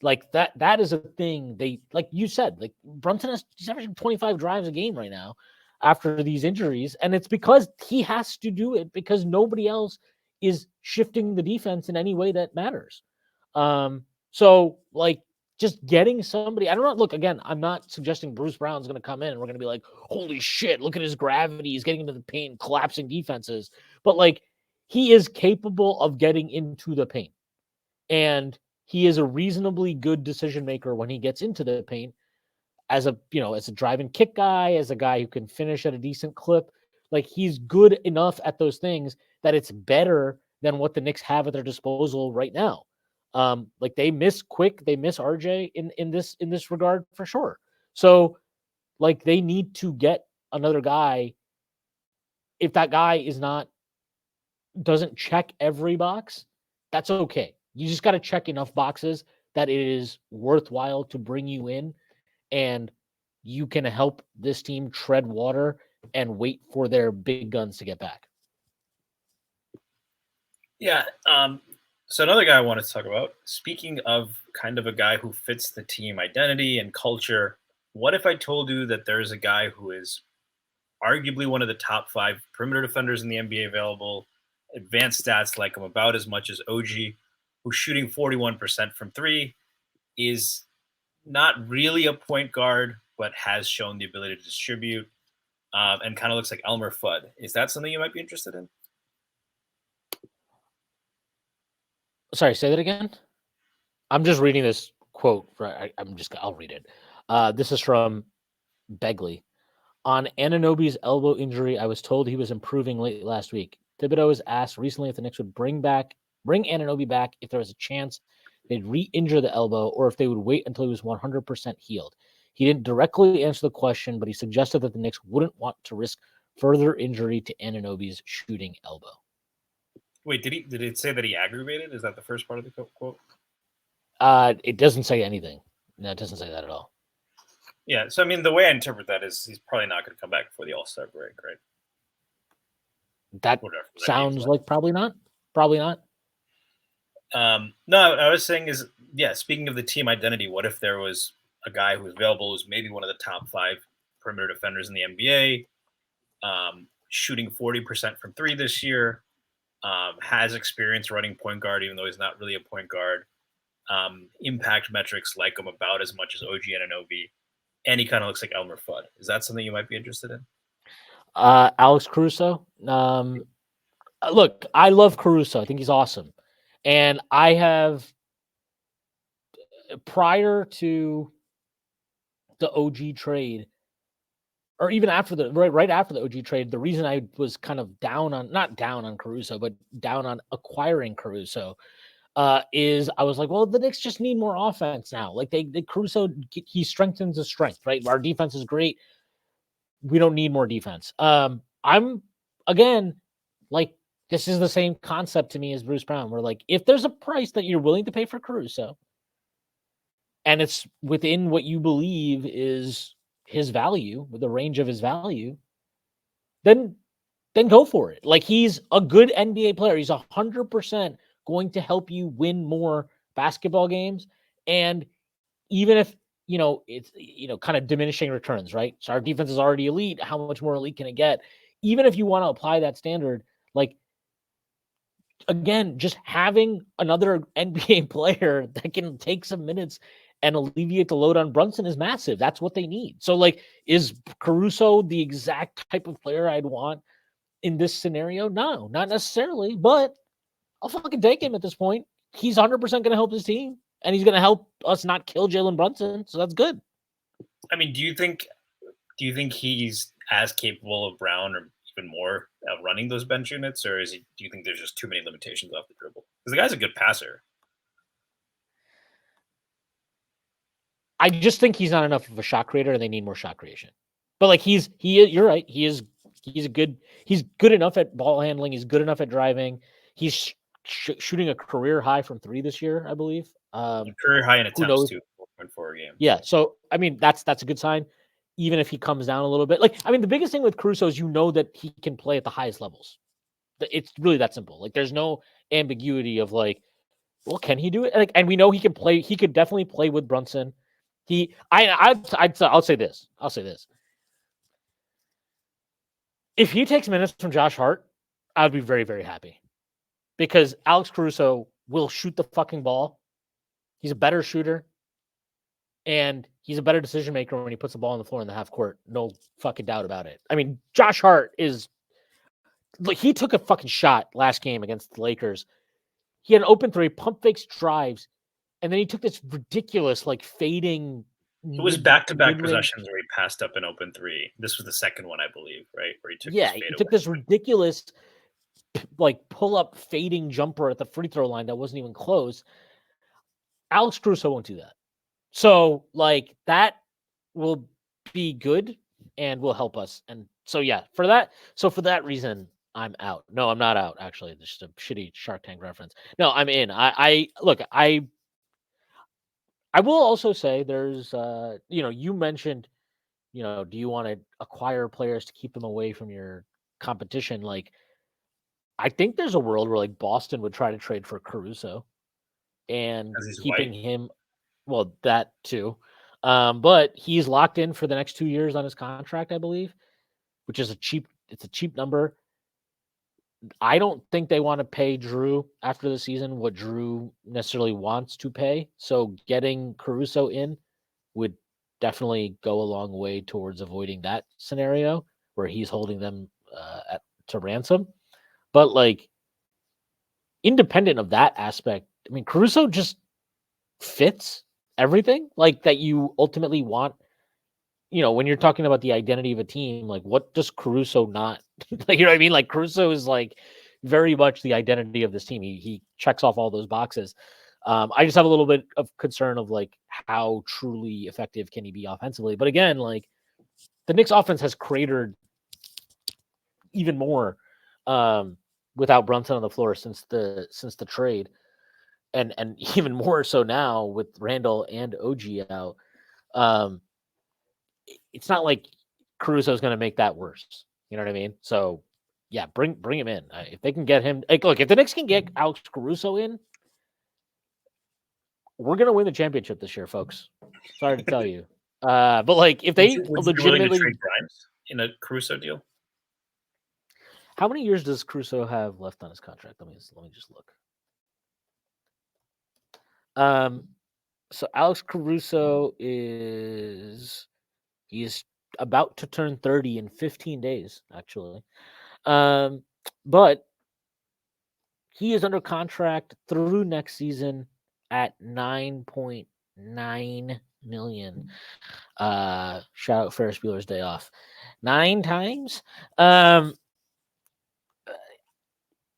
A: Like that is a thing they, like you said, like Brunson he's averaging 25 drives a game right now after these injuries. And it's because he has to do it because nobody else is shifting the defense in any way that matters. So like just getting somebody, I don't know. Look, again, I'm not suggesting Bruce Brown's going to come in and we're going to be like, holy shit, look at his gravity. He's getting into the paint, collapsing defenses. But like he is capable of getting into the paint. And he is a reasonably good decision maker when he gets into the paint as a, as a drive and kick guy, as a guy who can finish at a decent clip. Like he's good enough at those things that it's better than what the Knicks have at their disposal right now. Like they miss Quick, they miss RJ in this regard for sure. So like they need to get another guy. If that guy doesn't check every box, that's okay. You just got to check enough boxes that it is worthwhile to bring you in and you can help this team tread water and wait for their big guns to get back.
B: Yeah. So another guy I wanted to talk about, speaking of kind of a guy who fits the team identity and culture, what if I told you that there's a guy who is arguably one of the top 5 perimeter defenders in the NBA available, advanced stats like him about as much as OG, who's shooting 41% from 3, is not really a point guard, but has shown the ability to distribute, and kind of looks like Elmer Fudd. Is that something you might be interested in?
A: Sorry, say that again. I'm just reading this quote. I'll read it. This is from Begley. On Anunoby's elbow injury, I was told he was improving late last week. Thibodeau was asked recently if the Knicks would bring Anunoby back if there was a chance they'd re-injure the elbow or if they would wait until he was 100% healed. He didn't directly answer the question, but he suggested that the Knicks wouldn't want to risk further injury to Anunoby's shooting elbow.
B: Wait, did it say that he aggravated? Is that the first part of the quote?
A: It doesn't say anything. No, it doesn't say that at all.
B: Yeah, so I mean, the way I interpret that is he's probably not going to come back before the All-Star break, right?
A: That sounds like probably not. Probably not.
B: No, I was saying is, yeah, speaking of the team identity, what if there was a guy who's available who's maybe one of the top 5 perimeter defenders in the NBA, shooting 40% from 3 this year, has experience running point guard, even though he's not really a point guard, impact metrics like him about as much as OG Anunoby, and he kind of looks like Elmer Fudd. Is that something you might be interested in?
A: Alex Caruso. Look, I love Caruso. I think he's awesome. And I have, prior to the OG trade, or even after right after the OG trade, the reason I was kind of not down on Caruso, but down on acquiring Caruso, is I was like, well, the Knicks just need more offense now. Like Caruso, he strengthens the strength, right? Our defense is great. We don't need more defense. I'm again, like, this is the same concept to me as Bruce Brown. We're like, if there's a price that you're willing to pay for Caruso, and it's within what you believe is his value, with the range of his value, then go for it. Like, he's a good NBA player. He's 100% going to help you win more basketball games. And even if, it's, kind of diminishing returns, right? So our defense is already elite. How much more elite can it get? Even if you want to apply that standard, like, again, just having another NBA player that can take some minutes and alleviate the load on Brunson is massive. That's what they need. So, like, is Caruso the exact type of player I'd want in this scenario? No, not necessarily, but I'll fucking take him at this point. He's 100% going to help his team, and he's going to help us not kill Jalen Brunson, so that's good.
B: I mean, do you think he's as capable of Brown or even more of running those bench units, or do you think there's just too many limitations off the dribble? Because the guy's a good passer.
A: I just think he's not enough of a shot creator, and they need more shot creation. But like you're right. He's good enough at ball handling. He's good enough at driving. He's shooting a career high from 3 this year, I believe.
B: Career high in attempts too, 4.4 a game.
A: Yeah, so I mean that's a good sign. Even if he comes down a little bit, like, I mean, the biggest thing with Caruso is that he can play at the highest levels. It's really that simple. Like, there's no ambiguity of like, well, can he do it? Like, and we know he can play. He could definitely play with Brunson. I'll say this. I'll say this. If he takes minutes from Josh Hart, I'd be very, very happy because Alex Caruso will shoot the fucking ball. He's a better shooter, and he's a better decision maker when he puts the ball on the floor in the half court. No fucking doubt about it. I mean, Josh Hart is like, he took a fucking shot last game against the Lakers. He had an open three, pump fakes, drives, and then he took this ridiculous, like, fading.
B: It was back-to-back
A: mid-range.
B: possessions where he passed up an open three. This was the second one, I believe, right? Where he took
A: Yeah,
B: this
A: he
B: fadeaway.
A: took this ridiculous, like, pull-up fading jumper at the free throw line that wasn't even close. Alex Caruso won't do that. So, like, that will be good and will help us. And so, yeah, for that reason, I'm out. No, I'm not out, actually. It's just a shitty Shark Tank reference. No, I'm in. I will also say there's you mentioned, do you want to acquire players to keep them away from your competition? Like, I think there's a world where like Boston would try to trade for Caruso and
B: Because he's
A: keeping
B: white.
A: him, well, that too. But he's locked in for the next 2 years on his contract, I believe, which is a cheap number. I don't think they want to pay Drew after the season what Drew necessarily wants to pay. So getting Caruso in would definitely go a long way towards avoiding that scenario where he's holding them to ransom. But like, independent of that aspect, I mean, Caruso just fits everything like that you ultimately want. When you're talking about the identity of a team, like, what does Caruso not like, you know what I mean? Like, Caruso is like very much the identity of this team. He checks off all those boxes. I just have a little bit of concern of like how truly effective can he be offensively. But again, like, the Knicks offense has cratered even more without Brunson on the floor since the trade, and even more so now with Randall and OG out. Um, it's not like Caruso is going to make that worse. You know what I mean? So, yeah, bring him in. If they can get him, like, look, if the Knicks can get Alex Caruso in, we're going to win the championship this year, folks. Sorry to tell you. But like, if they
B: Would you be willing to
A: legitimately,
B: trade Grimes in a Caruso deal?
A: how many years does Caruso have left on his contract? Let me just look. So Alex Caruso is about to turn 30 in 15 days, actually. But he is under contract through next season at 9.9 million. Shout out Ferris Bueller's Day Off. 9 times.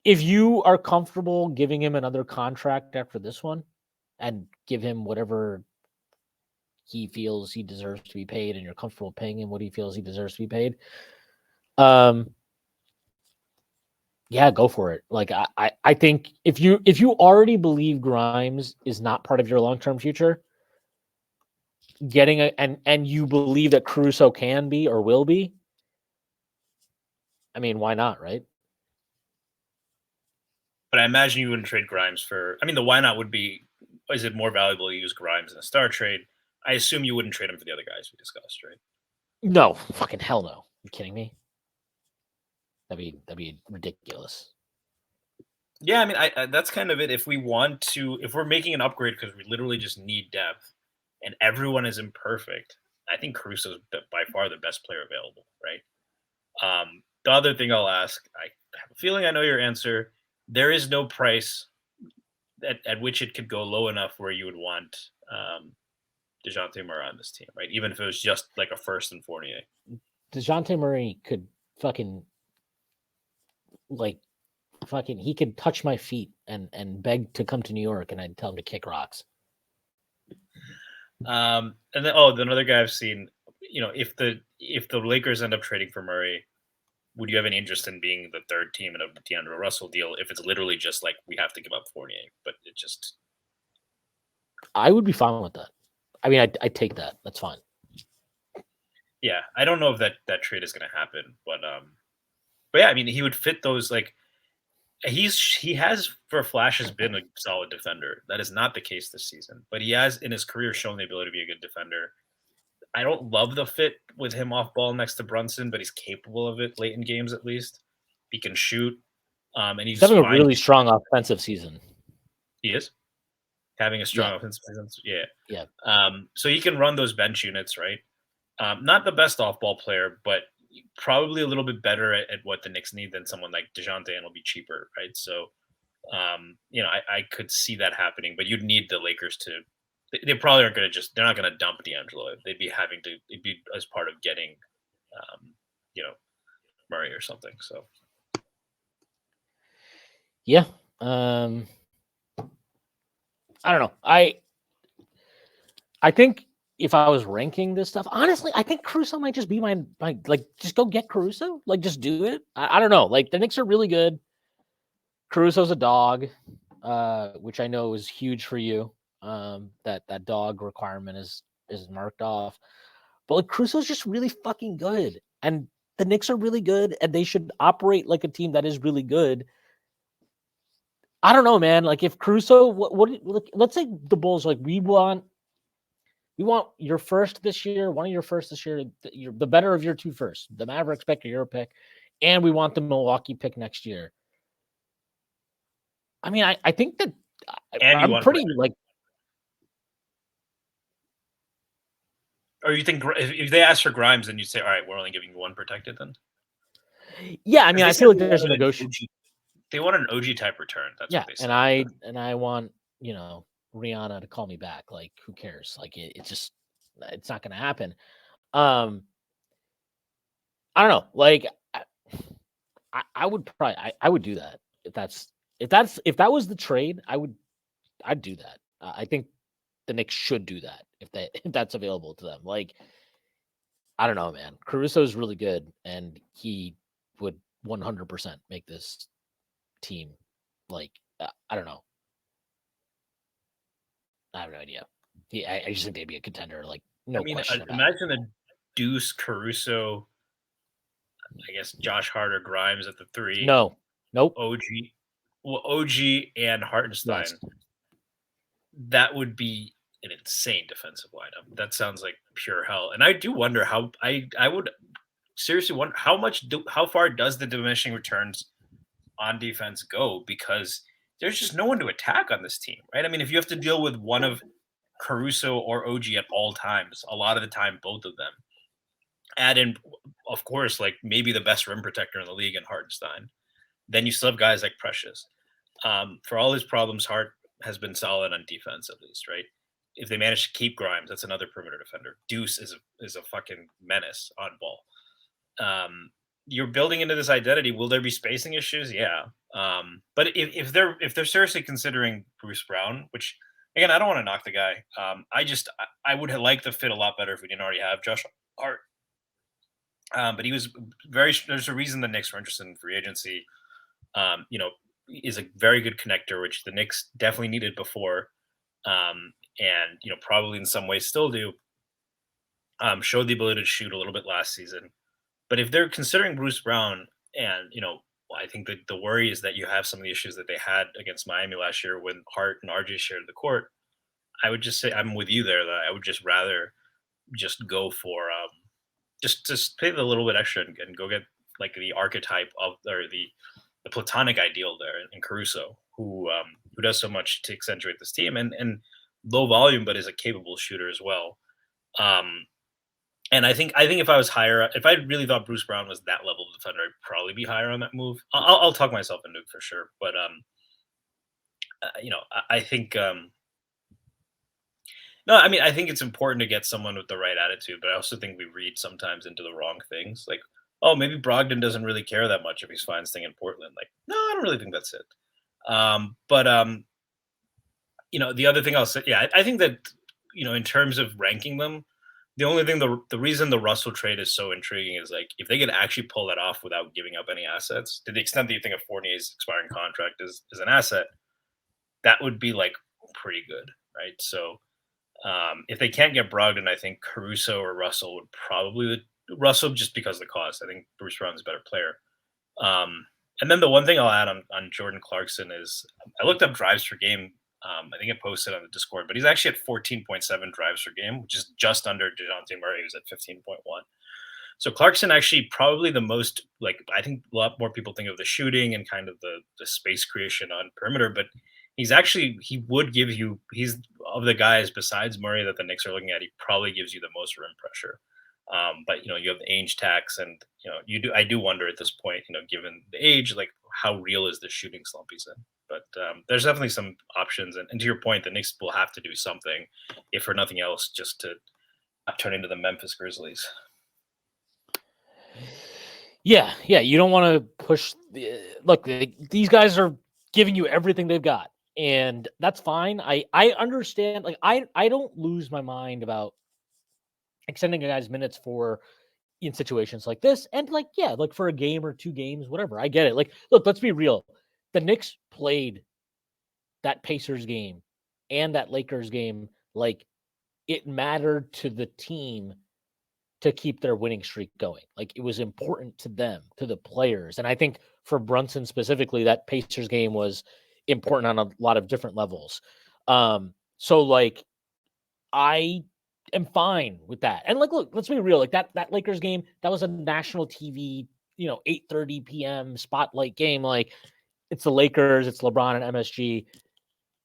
A: If you are comfortable giving him another contract after this one and give him whatever he feels he deserves to be paid, and you're comfortable paying him what he feels he deserves to be paid, yeah, go for it. Like, I think if you already believe Grimes is not part of your long-term future, getting and you believe that Caruso can be or will be, I mean, why not, right?
B: But I imagine you wouldn't trade Grimes for. I mean, the why not would be: is it more valuable to use Grimes in a star trade? I assume you wouldn't trade him for the other guys we discussed, right?
A: No, fucking hell no. You kidding me? That'd be ridiculous.
B: Yeah, I mean, that's kind of it. If we're making an upgrade because we literally just need depth, and everyone is imperfect, I think Caruso is by far the best player available, right? The other thing I'll ask, I have a feeling I know your answer. There is no price at which it could go low enough where you would want DeJounte Murray on this team, right? Even if it was just like a first and Fournier.
A: DeJounte Murray could fucking he could touch my feet and beg to come to New York, and I'd tell him to kick rocks.
B: And then another guy I've seen, if the Lakers end up trading for Murray, would you have any interest in being the third team in a D'Angelo Russell deal if it's literally just like we have to give up Fournier, but it just...
A: I would be fine with that. I mean, I'd take that. That's fine.
B: Yeah, I don't know if that trade is going to happen, but yeah, I mean, he would fit those, like, He has for flashes been a solid defender. That is not the case this season, but he has in his career shown the ability to be a good defender. I don't love the fit with him off ball next to Brunson, but he's capable of it late in games at least. He can shoot, and
A: He's
B: he's
A: having a
B: fine.
A: really strong offensive season.
B: He is having a strong
A: Yeah.
B: offensive presence. Yeah.
A: Yeah.
B: So he can run those bench units, right? Not the best off ball player, but probably a little bit better at what the Knicks need than someone like DeJounte, and will be cheaper, right? So, I could see that happening, but you'd need the Lakers to. They probably aren't going to they're not going to dump D'Angelo. They'd be it'd be as part of getting, um, you know, Murray or something. So,
A: Yeah. I don't know. I think if I was ranking this stuff, honestly, I think Caruso might just be my like just go get Caruso. Like just do it. I don't know. Like the Knicks are really good. Caruso's a dog, which I know is huge for you. That dog requirement is marked off. But like Caruso's just really fucking good. And the Knicks are really good and they should operate like a team that is really good. I don't know, man. Like if Caruso, let's say the Bulls like we want your first this year, one of your first this year, the better of your two first. The Mavericks pick or your pick, and we want the Milwaukee pick next year. I mean, I think that
B: and
A: I'm pretty like.
B: Or you think if they ask for Grimes, then you'd say, all right, we're only giving you one protected then?
A: Yeah, I mean, I feel like there's a negotiation.
B: They want an OG type return. That's
A: yeah,
B: what they said.
A: And I want Rihanna to call me back. Like, who cares? Like, it's not going to happen. I don't know. Like, I would probably I would do that if that was the trade. I'd do that. I think the Knicks should do that if that's available to them. Like, I don't know, man. Caruso is really good, and he would 100% make this team. Like, I don't know. I have no idea. I just think they'd be a contender. Like, no question about
B: imagine a Deuce, Caruso, I guess Josh Hart or Grimes at the 3.
A: No, nope.
B: OG and Hartenstein.
A: Yes.
B: That would be an insane defensive lineup. That sounds like pure hell. And I do wonder how I would seriously wonder how far does the diminishing returns on defense go, because there's just no one to attack on this team, right? I mean, if you have to deal with one of Caruso or OG at all times, a lot of the time, both of them, add in, of course, like maybe the best rim protector in the league in Hartenstein, then you still have guys like Precious. For all his problems, Hart has been solid on defense at least, right? If they manage to keep Grimes, that's another perimeter defender. Deuce is a fucking menace on ball. You're building into this identity. Will there be spacing issues? Yeah. But if they're seriously considering Bruce Brown, which again, I don't want to knock the guy. I would have liked the fit a lot better if we didn't already have Josh Hart. But he was there's a reason the Knicks were interested in free agency. Is a very good connector, which the Knicks definitely needed before. And probably in some ways still do. Showed the ability to shoot a little bit last season. But if they're considering Bruce Brown, and I think that the worry is that you have some of the issues that they had against Miami last year when Hart and RJ shared the court. I would just say I'm with you there, that I would just rather just go for just pay the little bit extra and go get like the archetype of or the platonic ideal there in Caruso, who does so much to accentuate this team and low volume, but is a capable shooter as well. And I think if I was higher, if I really thought Bruce Brown was that level of defender, I'd probably be higher on that move. I'll talk myself into it for sure, but I think no, I mean I think it's important to get someone with the right attitude, but I also think we read sometimes into the wrong things. Like, oh, maybe Brogdon doesn't really care that much if he's fine staying in Portland. Like, no, I don't really think that's it. But the other thing I'll say, yeah, I think that in terms of ranking them. The only thing, the reason the Russell trade is so intriguing is like if they could actually pull that off without giving up any assets, to the extent that you think of Fournier's expiring contract is an asset, that would be like pretty good, right? So if they can't get Brogdon, I think Caruso or Russell would probably Russell just because of the cost. I think Bruce Brown's a better player. And then the one thing I'll add on Jordan Clarkson is I looked up drives per game. I think I posted on the Discord, but he's actually at 14.7 drives per game, which is just under DeJounte Murray, who's at 15.1. So Clarkson actually probably the most, like, I think a lot more people think of the shooting and kind of the space creation on perimeter, but he would give you, he's of the guys besides Murray that the Knicks are looking at, he probably gives you the most rim pressure. But you have the age tax, and I do wonder at this point, given the age, like how real is the shooting slump he's in? But there's definitely some options, and to your point, the Knicks will have to do something, if for nothing else, just to not turn into the Memphis Grizzlies.
A: Yeah, you don't want to push. Look, these guys are giving you everything they've got, and that's fine. I understand. Like I don't lose my mind about extending a guy's minutes for in situations like this, and like for a game or 2 games, whatever. I get it. Like, look, let's be real. The Knicks played that Pacers game and that Lakers game like it mattered to the team to keep their winning streak going. Like it was important to them, to the players. And I think for Brunson specifically, that Pacers game was important on a lot of different levels. So like I am fine with that. And like, look, let's be real. Like that Lakers game, that was a national TV, 8:30 p.m. spotlight game. Like it's the Lakers, it's LeBron and MSG.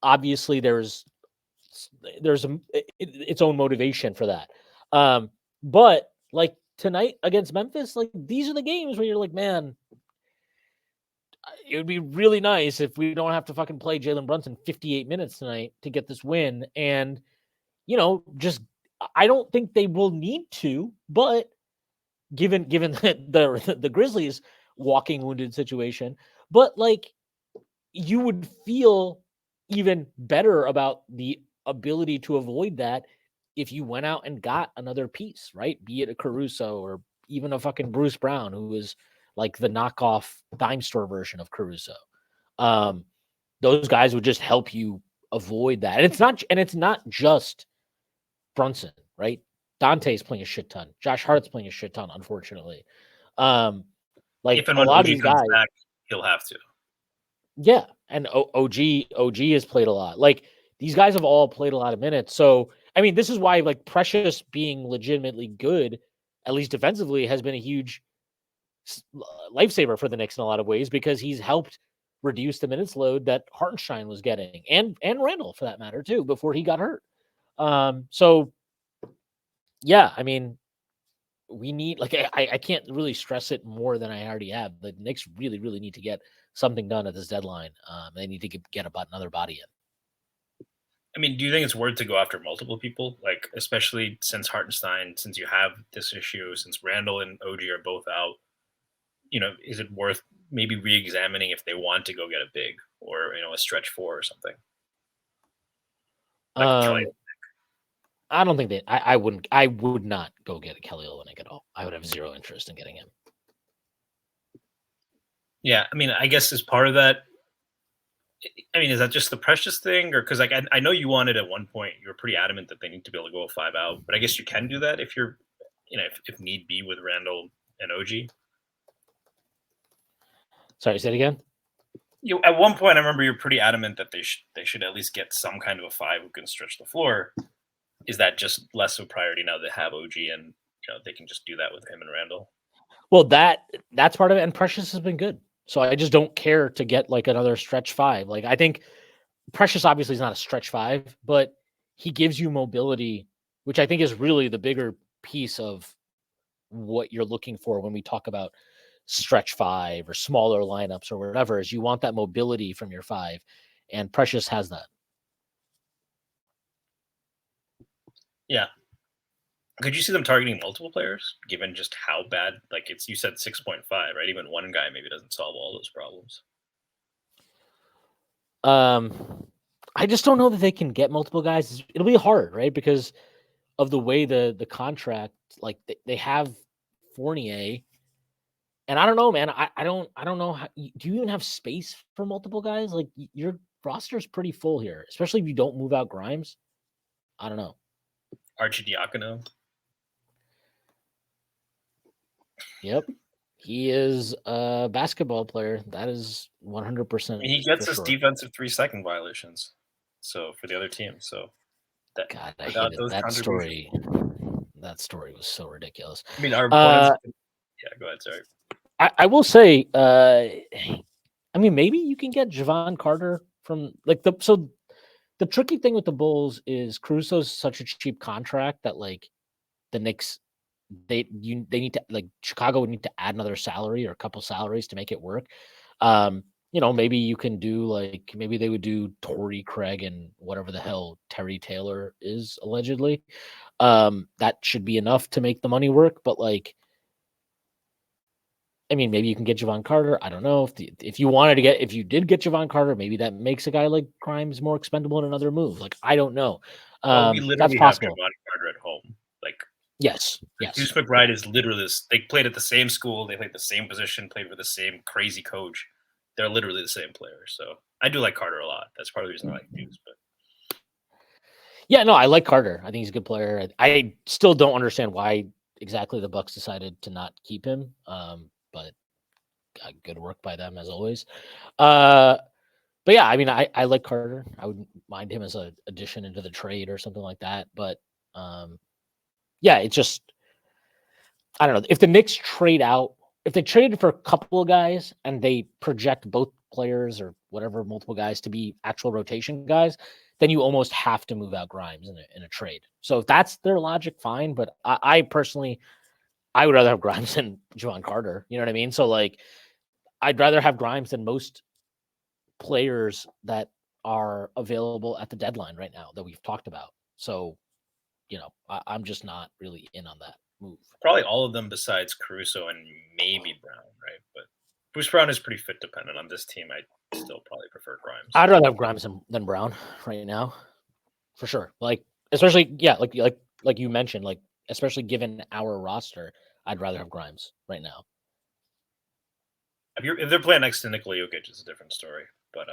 A: Obviously, there's its own motivation for that. But like tonight against Memphis, like these are the games where you're like, man, it would be really nice if we don't have to fucking play Jalen Brunson 58 minutes tonight to get this win. And, just I don't think they will need to, but given the Grizzlies walking wounded situation, but like you would feel even better about the ability to avoid that if you went out and got another piece, right? Be it a Caruso or even a fucking Bruce Brown, who is like the knockoff dime store version of Caruso. Those guys would just help you avoid that. And it's not just Brunson, right? Dante's playing a shit ton. Josh Hart's playing a shit ton, unfortunately. Like
B: if and
A: a
B: when
A: lot
B: OG
A: of these
B: comes
A: guys,
B: back, he'll have to.
A: yeah, and OG has played a lot. Like these guys have all played a lot of minutes. So I mean, this is why like Precious being legitimately good, at least defensively, has been a huge lifesaver for the Knicks in a lot of ways because he's helped reduce the minutes load that Hartenstein was getting, and Randall for that matter too, before he got hurt. So yeah, I mean, we need like I can't really stress it more than I already have. The Knicks really, really need to get something done at this deadline. They need to get about another body in.
B: I mean, do you think it's worth to go after multiple people? Like, especially since Hartenstein, since you have this issue, since Randall and OG are both out, is it worth maybe re-examining if they want to go get a big or, a stretch 4 or something? Like Kelly.
A: I don't think that I would not go get a Kelly Olynyk at all. I would have zero interest in getting him.
B: Yeah, I mean, I guess as part of that, I mean, is that just the Precious thing, or because like I know you wanted at one point, you were pretty adamant that they need to be able to go 5 out, but I guess you can do that if you're, if need be with Randall and OG.
A: Sorry, say it again.
B: At one point, I remember you're pretty adamant that they should at least get some kind of a 5 who can stretch the floor. Is that just less of a priority now they have OG and they can just do that with him and Randall?
A: Well, that's part of it, and Precious has been good. So I just don't care to get like another stretch 5. Like I think Precious obviously is not a stretch 5, but he gives you mobility, which I think is really the bigger piece of what you're looking for when we talk about stretch 5 or smaller lineups or whatever. Is you want that mobility from your 5, and Precious has that.
B: Yeah. Could you see them targeting multiple players, given just how bad? Like you said 6.5, right? Even one guy maybe doesn't solve all those problems.
A: I just don't know that they can get multiple guys. It'll be hard, right? Because of the way the contract, like they have Fournier, and I don't know, man. I don't know how. Do you even have space for multiple guys? Like your roster is pretty full here, especially if you don't move out Grimes. I don't know.
B: Archidiakono.
A: Yep. He is a basketball player. That is 100%
B: He gets
A: for
B: his
A: sure.
B: defensive 3-second violations. So for the other team, so that
A: God, I
B: without
A: hated
B: those
A: that
B: contributions,
A: story. That story was so ridiculous.
B: I mean, our opponents.
A: Uh,
B: Yeah, go ahead. Sorry.
A: I will say, I mean, maybe you can get Javon Carter from like the tricky thing with the Bulls is Caruso's such a cheap contract that like the Knicks they need to like Chicago would need to add another salary or a couple salaries to make it work. Maybe you can do like maybe they would do Torrey Craig and whatever the hell Terry Taylor is allegedly. That should be enough to make the money work, but like I mean, maybe you can get Javon Carter. I don't know if you did get Javon Carter, maybe that makes a guy like Grimes more expendable in another move. Like I don't know.
B: Well, we
A: That's
B: literally have
A: possible.
B: Javon Carter at home. Like
A: Yes.
B: Hughes
A: Yes.
B: McBride is literally this. They played at the same school. They played the same position. Played with the same crazy coach. They're literally the same player. So I do like Carter a lot. That's part of the reason I like Hughes. But
A: Yeah, no, I like Carter. I think he's a good player. I still don't understand why exactly the Bucks decided to not keep him. But good work by them as always. But yeah, I mean, I like Carter. I wouldn't mind him as an addition into the trade or something like that. But yeah, it's just I don't know if the Knicks trade out. If they traded for a couple of guys and they project both players or whatever multiple guys to be actual rotation guys, then you almost have to move out Grimes in a trade. So if that's their logic, fine. But I personally, I would rather have Grimes than Javon Carter. You know what I mean? So like, I'd rather have Grimes than most players that are available at the deadline right now that we've talked about. So, I'm just not really in on that move.
B: probably all of them besides Caruso and maybe Brown, right? But Bruce Brown is pretty fit dependent. On this team, I still probably prefer Grimes.
A: I'd rather have Grimes than Brown right now, for sure. Like, especially, yeah, like you mentioned, like especially given our roster, I'd rather have Grimes right now.
B: If they're playing next to Nikola Jokic, it's a different story. But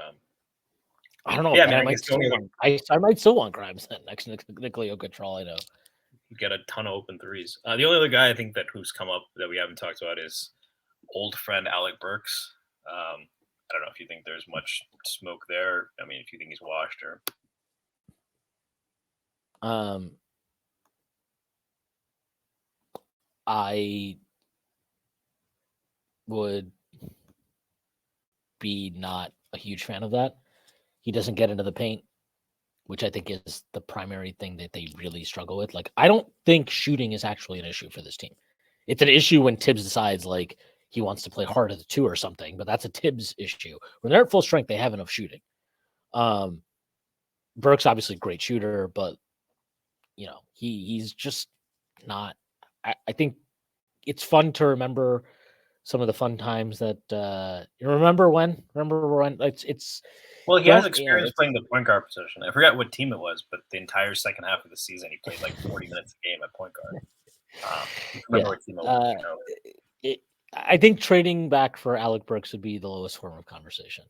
A: I don't know,
B: yeah, I
A: man.
B: mean,
A: I
B: I
A: might
B: guess the
A: still
B: only other
A: want I might still want Grimes then next to Nikola Jokic for all I know.
B: you get a ton of open threes. The only other guy I think that who's come up that we haven't talked about is old friend Alec Burks. I don't know if you think there's much smoke there. I mean, if you think he's washed or
A: I would be not a huge fan of that. He doesn't get into the paint, which I think is the primary thing that they really struggle with. Like, I don't think shooting is actually an issue for this team. It's an issue when Tibbs decides like he wants to play hard at the two or something, but that's a Tibbs issue. When they're at full strength, they have enough shooting. Burke's obviously a great shooter, but he's just not. I think it's fun to remember some of the fun times that you remember when it's
B: well, he has
A: don't
B: experience playing the point guard position. I forgot what team it was, but the entire second half of the season, he played like 40 minutes a game at point guard. Remember what team it was?
A: I think trading back for Alec Burks would be the lowest form of conversation.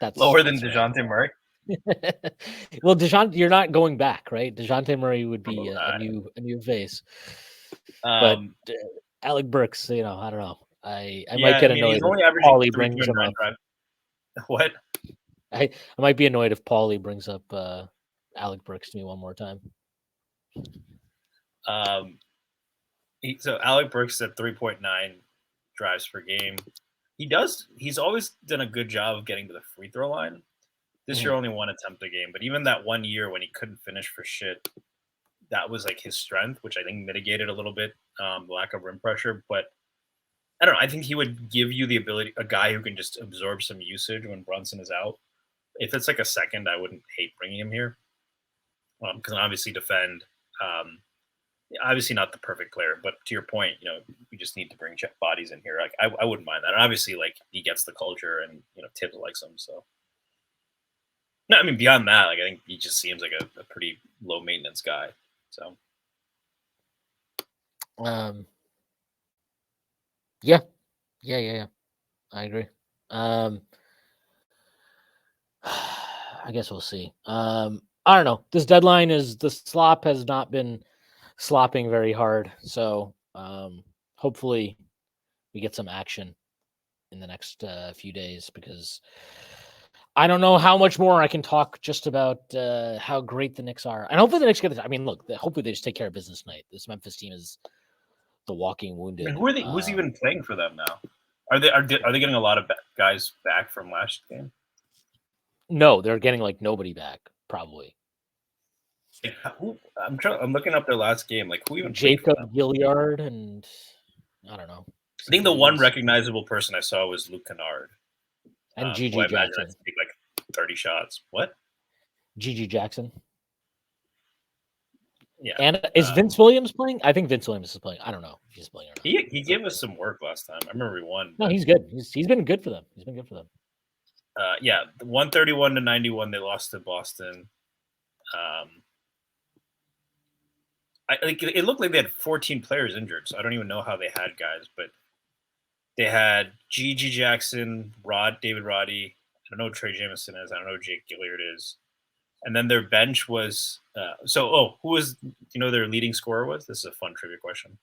A: That's
B: lower than DeJounte Murray.
A: Well, you're not going back, right? DeJounte Murray would be a new face, but Alec Burks, I don't know. I might get annoyed
B: he's only
A: if
B: averaging
A: Paulie brings him up.
B: What?
A: I might be annoyed if Paulie brings up Alec Burks to me one more time.
B: So Alec Burks at 3.9 drives per game. He's always done a good job of getting to the free throw line. This year only one attempt a game, but even that 1 year when he couldn't finish for shit, that was like his strength, which I think mitigated a little bit the lack of rim pressure. But I don't know. I think he would give you the ability, a guy who can just absorb some usage when Brunson is out. If it's like a second, I wouldn't hate bringing him here because obviously defend. Obviously not the perfect player, but to your point, we just need to bring bodies in here. Like I wouldn't mind that. And obviously, like he gets the culture, and Tibbs likes him. So no, I mean beyond that, like I think he just seems like a pretty low maintenance guy. So
A: yeah, I agree. I guess we'll see. I don't know. This deadline the slop has not been slopping very hard. So hopefully we get some action in the next few days, because I don't know how much more I can talk just about how great the Knicks are. And hopefully the Knicks get this. I mean, look, hopefully they just take care of business tonight. This Memphis team is the walking wounded.
B: Who are they? Who's even playing for them now? Are they getting a lot of guys back from last game?
A: No, they're getting like nobody back, probably.
B: Like, I'm looking up their last game. Like, who even
A: Jacob Gilliard, and I don't know.
B: I think the one recognizable person I saw was Luke Kennard.
A: And Gigi Jackson.
B: Take like 30 shots. What?
A: Gigi Jackson.
B: Yeah.
A: And is Vince Williams playing? I think Vince Williams is playing. I don't know if he's playing or not.
B: He gave us some work last time. I remember we won.
A: No, he's good. He's been good for them. He's been good for them.
B: Yeah, 131-91. They lost to Boston. It looked like they had 14 players injured, so I don't even know how they had guys, but they had Gigi Jackson, David Roddy. I don't know who Trey Jameson is. I don't know who Jake Gilliard is. And then their bench was who was their leading scorer was? This is a fun trivia question.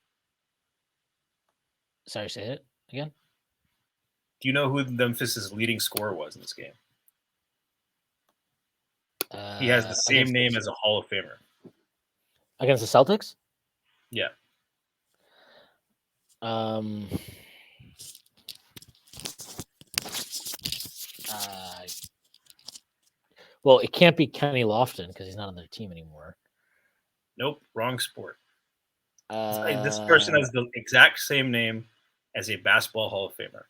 A: Sorry, say it again.
B: Do you know who Memphis's leading scorer was in this game? He has the same name as a Hall of Famer.
A: Against the Celtics?
B: Yeah.
A: Well, it can't be Kenny Lofton because he's not on their team anymore.
B: Nope, wrong sport. This person has the exact same name as a basketball Hall of Famer.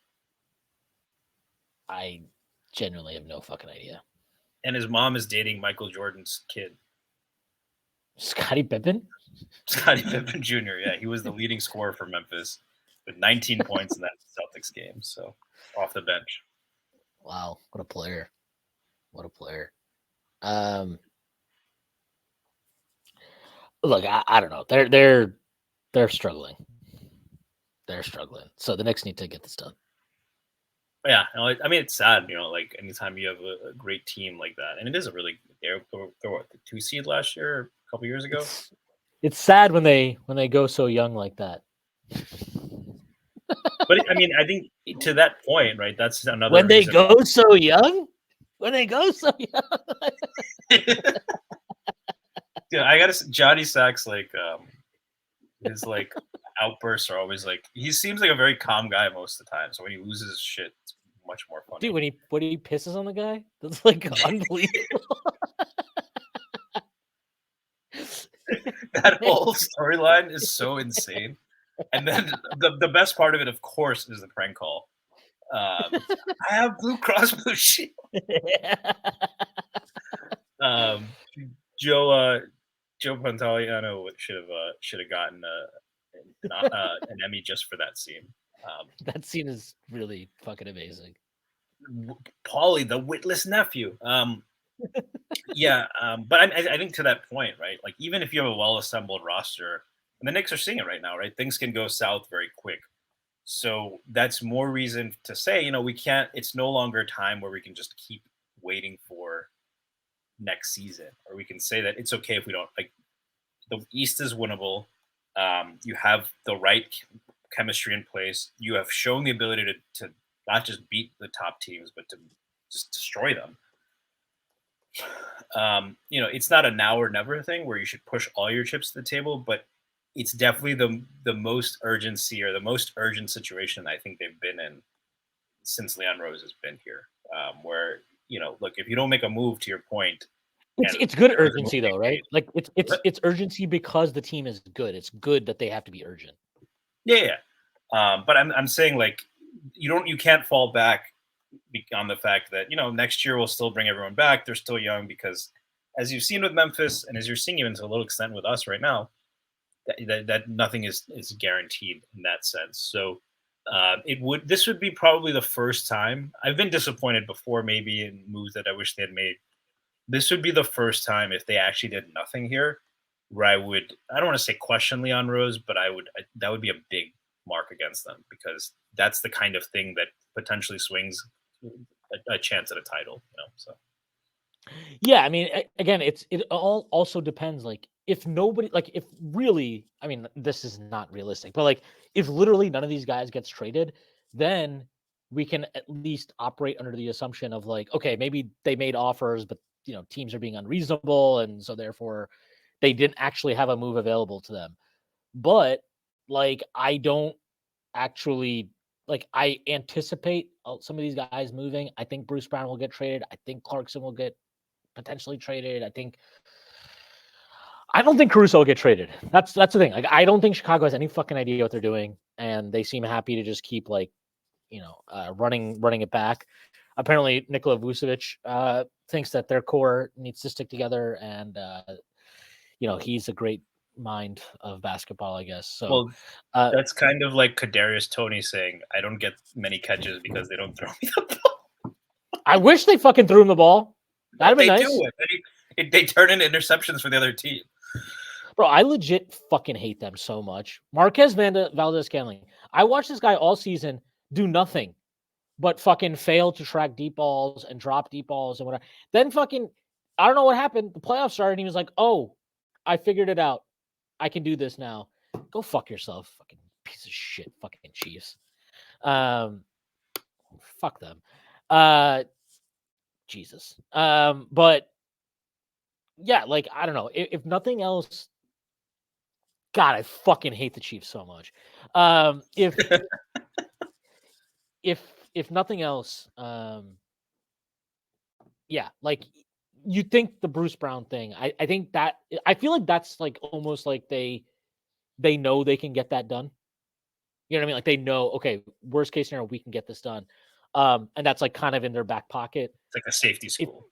A: I genuinely have no fucking idea.
B: And his mom is dating Michael Jordan's kid.
A: Scottie Pippen?
B: Scottie Pippen Jr., yeah. He was the leading scorer for Memphis with 19 points in that Celtics game, so off the bench.
A: Wow, what a player. What a player. Look, I don't know. They're struggling. They're struggling. So the Knicks need to get this done.
B: Yeah, I mean, it's sad, like anytime you have a great team like that, and it is a really they're what, the 2 seed last year, or a couple years ago.
A: It's sad when they go so young like that.
B: But I mean, I think to that point, right? That's another.
A: When they go so young. When they go so young.
B: Dude, I gotta say, Johnny Sacks, like his like outbursts are always like, he seems like a very calm guy most of the time. So when he loses his shit, it's much more fun.
A: Dude, when he pisses on the guy, that's like unbelievable.
B: That whole storyline is so insane. And then the best part of it, of course, is the prank call. I have Blue Cross Blue Shield. Joe Pantoliano should have gotten an Emmy just for that scene.
A: That scene is really fucking amazing.
B: Paulie, the witless nephew. Yeah, but I think to that point, right? Like, even if you have a well-assembled roster, and the Knicks are seeing it right now, right? Things can go south very quick. So that's more reason to say, we can't. It's no longer a time where we can just keep waiting for next season, or we can say that it's okay if we don't. Like, the East is winnable. You have the right chemistry in place. You have shown the ability to not just beat the top teams, but to just destroy them. It's not a now or never thing where you should push all your chips to the table, but it's definitely the most urgency, or the most urgent situation I think they've been in since Leon Rose has been here. Where, look, if you don't make a move, to your point,
A: it's good urgency though, right? Like it's urgency because the team is good. It's good that they have to be urgent.
B: Yeah. But I'm saying, like, you can't fall back on the fact that, next year we'll still bring everyone back. They're still young, because as you've seen with Memphis, and as you're seeing even to a little extent with us right now, that nothing is guaranteed in that sense. So this would be probably the first time. I've been disappointed before, maybe in moves that I wish they had made. This would be the first time, if they actually did nothing here, where I don't want to say question Leon Rose, but that would be a big mark against them, because that's the kind of thing that potentially swings a chance at a title, So.
A: Yeah, I mean, again, it all also depends. Like, if nobody, like, if really, I mean, this is not realistic, but like, if literally none of these guys gets traded, then we can at least operate under the assumption of like, okay, maybe they made offers, but teams are being unreasonable, and so therefore they didn't actually have a move available to them. But like, I don't actually like. I anticipate some of these guys moving. I think Bruce Brown will get traded. I think Clarkson will get potentially traded. I don't think Caruso will get traded. That's the thing. Like, I don't think Chicago has any fucking idea what they're doing, and they seem happy to just keep like, running it back. Apparently, Nikola Vucevic thinks that their core needs to stick together, and he's a great mind of basketball, I guess. So,
B: Well, that's kind of like Kadarius Toney saying, "I don't get many catches because they don't throw me the ball."
A: I wish they fucking threw him the ball. That'd be
B: They
A: nice.
B: do it. They turn into interceptions for the other team.
A: Bro, I legit fucking hate them so much. Marquez Valdez-Scantling. I watched this guy all season do nothing but fucking fail to track deep balls and drop deep balls and whatever. Then fucking, I don't know what happened. The playoffs started and he was like, oh, I figured it out. I can do this now. Go fuck yourself, fucking piece of shit, fucking Chiefs. Fuck them. Jesus. But yeah, like, I don't know. If nothing else, God, I fucking hate the Chiefs so much. If if nothing else, yeah, like, you think the Bruce Brown thing. I think that I feel like that's like almost like they know they can get that done. You know what I mean? Like, they know, okay, worst case scenario, we can get this done. And that's like kind of in their back pocket.
B: It's like a safety school.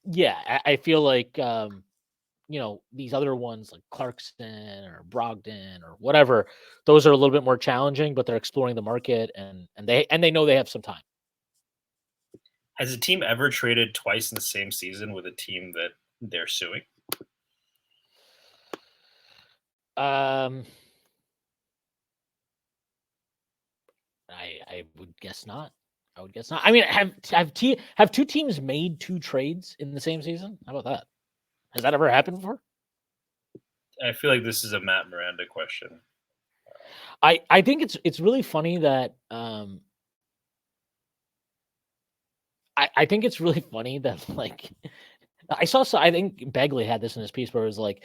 A: Yeah, I feel like these other ones like Clarkson or Brogdon or whatever, those are a little bit more challenging, but they're exploring the market and they know they have some time.
B: Has a team ever traded twice in the same season with a team that they're suing?
A: I would guess not. I would guess not. I mean, have two teams made two trades in the same season? How about that? Has that ever happened before?
B: I feel like this is a Matt Miranda question.
A: I think it's really funny that I think it's really funny that, like, I think Begley had this in his piece where it was like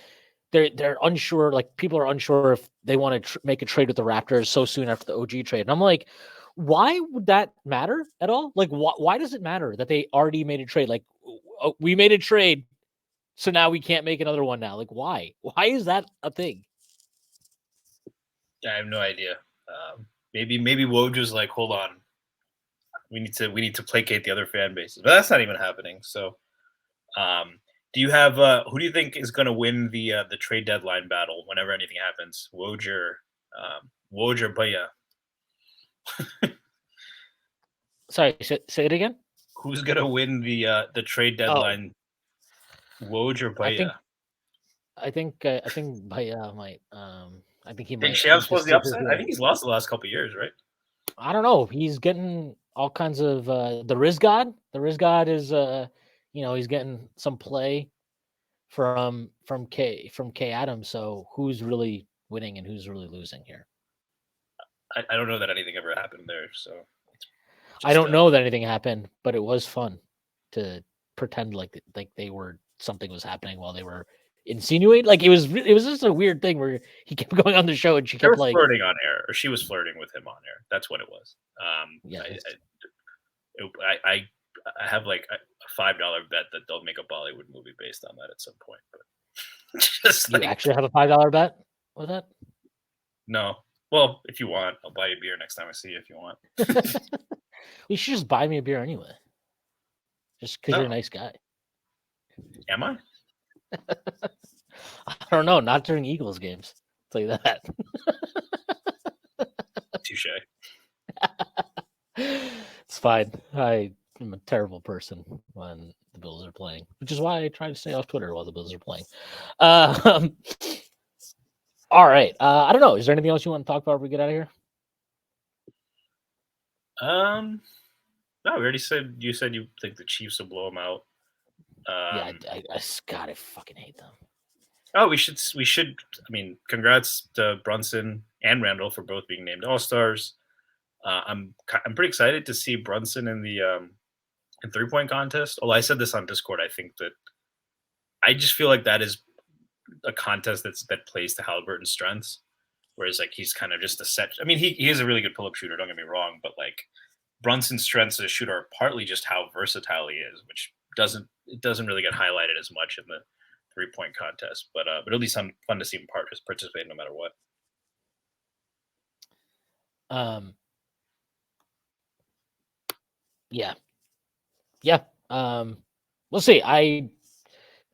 A: they're unsure, like, people are unsure if they want to make a trade with the Raptors so soon after the OG trade. And I'm like, why would that matter at all? Like, why does it matter that they already made a trade? Like, we made a trade, so now we can't make another one now. Like, why? Why is that a thing?
B: I have no idea. Maybe Woj was like, hold on, we need to placate the other fan bases, but that's not even happening. So, do you have who do you think is going to win the trade deadline battle whenever anything happens? Woj or Baya?
A: Sorry, say it again.
B: Who's going to win the trade deadline? Woj or Baya?
A: I think Baya might. I think he might.
B: Shav's supposed the upset. I think he's lost the last couple of years, right?
A: I don't know. He's getting all kinds of the Riz God. The Riz God is he's getting some play from K Adams. So who's really winning and who's really losing here?
B: I don't know that anything ever happened there. So
A: I don't know that anything happened, but it was fun to pretend like they were something was happening while they were insinuate. Like, it was just a weird thing where he kept going on the show and she kept like
B: flirting on air, or she was flirting with him on air. That's what it was.
A: Yeah.
B: I have like a $5 bet that they'll make a Bollywood movie based on that at some point. But just
A: you actually have a $5 bet with that?
B: No. Well, if you want, I'll buy you a beer next time I see you. If you want,
A: you should just buy me a beer anyway. Just because you're a nice guy.
B: Am I?
A: I don't know. Not during Eagles games. I'll tell you that.
B: Touche.
A: It's fine. I am a terrible person when the Bills are playing, which is why I try to stay off Twitter while the Bills are playing. All right. I don't know. Is there anything else you want to talk about before we get out of here?
B: No, we already said. You said you think the Chiefs will blow them out.
A: Yeah, I fucking hate them.
B: Oh, we should. I mean, congrats to Brunson and Randall for both being named All Stars. I'm pretty excited to see Brunson in the in 3-point contest. Although I said this on Discord, I think that I just feel like that is a contest that plays to Halliburton's strengths. Whereas like he's kind of just a set. I mean, he is a really good pull-up shooter. Don't get me wrong, but like Brunson's strengths as a shooter are partly just how versatile he is, which doesn't really get highlighted as much in the 3-point contest. But at least I'm fun to see him participate no matter what.
A: Yeah. We'll see.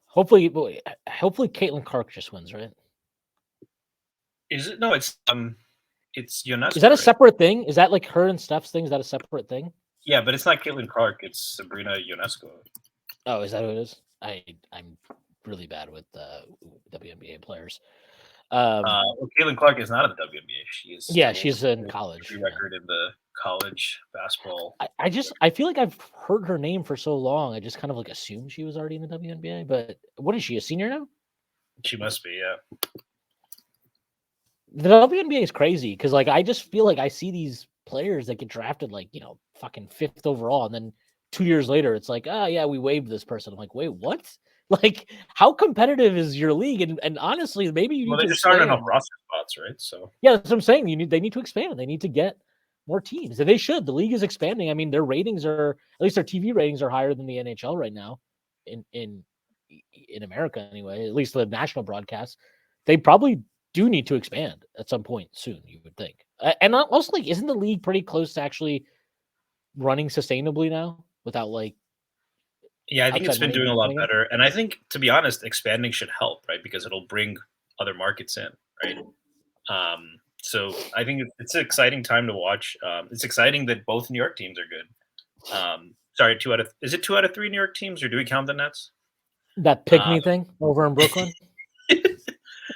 A: Hopefully Caitlin Clark just wins, right?
B: Is it? No, it's UNESCO.
A: Is that a separate thing? Is that like her and Steph's thing? Is that a separate thing?
B: Yeah, but it's not Caitlin Clark. It's Sabrina Ionescu.
A: Oh, is that who it is? I'm really bad with WNBA players.
B: Caitlin Clark is not in the WNBA. She is.
A: Yeah, she's in college.
B: Record in the college basketball.
A: I feel like I've heard her name for so long. I just kind of like assumed she was already in the WNBA. But what is she? A senior now?
B: She must be. Yeah.
A: The WNBA is crazy because like I just feel like I see these players that get drafted like fucking 5th overall, and then 2 years later it's like, oh yeah, we waived this person. I'm like, wait, what? Like, how competitive is your league? And honestly, maybe you need
B: to just aren't enough roster spots, right? So
A: yeah, that's what I'm saying. They need to expand. They need to get more teams, and they should. The league is expanding. I mean, their ratings are, at least their TV ratings are higher than the NHL right now in America anyway. At least the national broadcast. They probably do need to expand at some point soon, you would think. And also, like, isn't the league pretty close to actually running sustainably now without like?
B: Yeah, I think it's been doing a lot better. And I think, to be honest, expanding should help, right? Because it'll bring other markets in, right? So I think it's an exciting time to watch. It's exciting that both New York teams are good. Sorry, is it 2 out of 3 New York teams, or do we count the Nets?
A: That pick-me thing over in Brooklyn?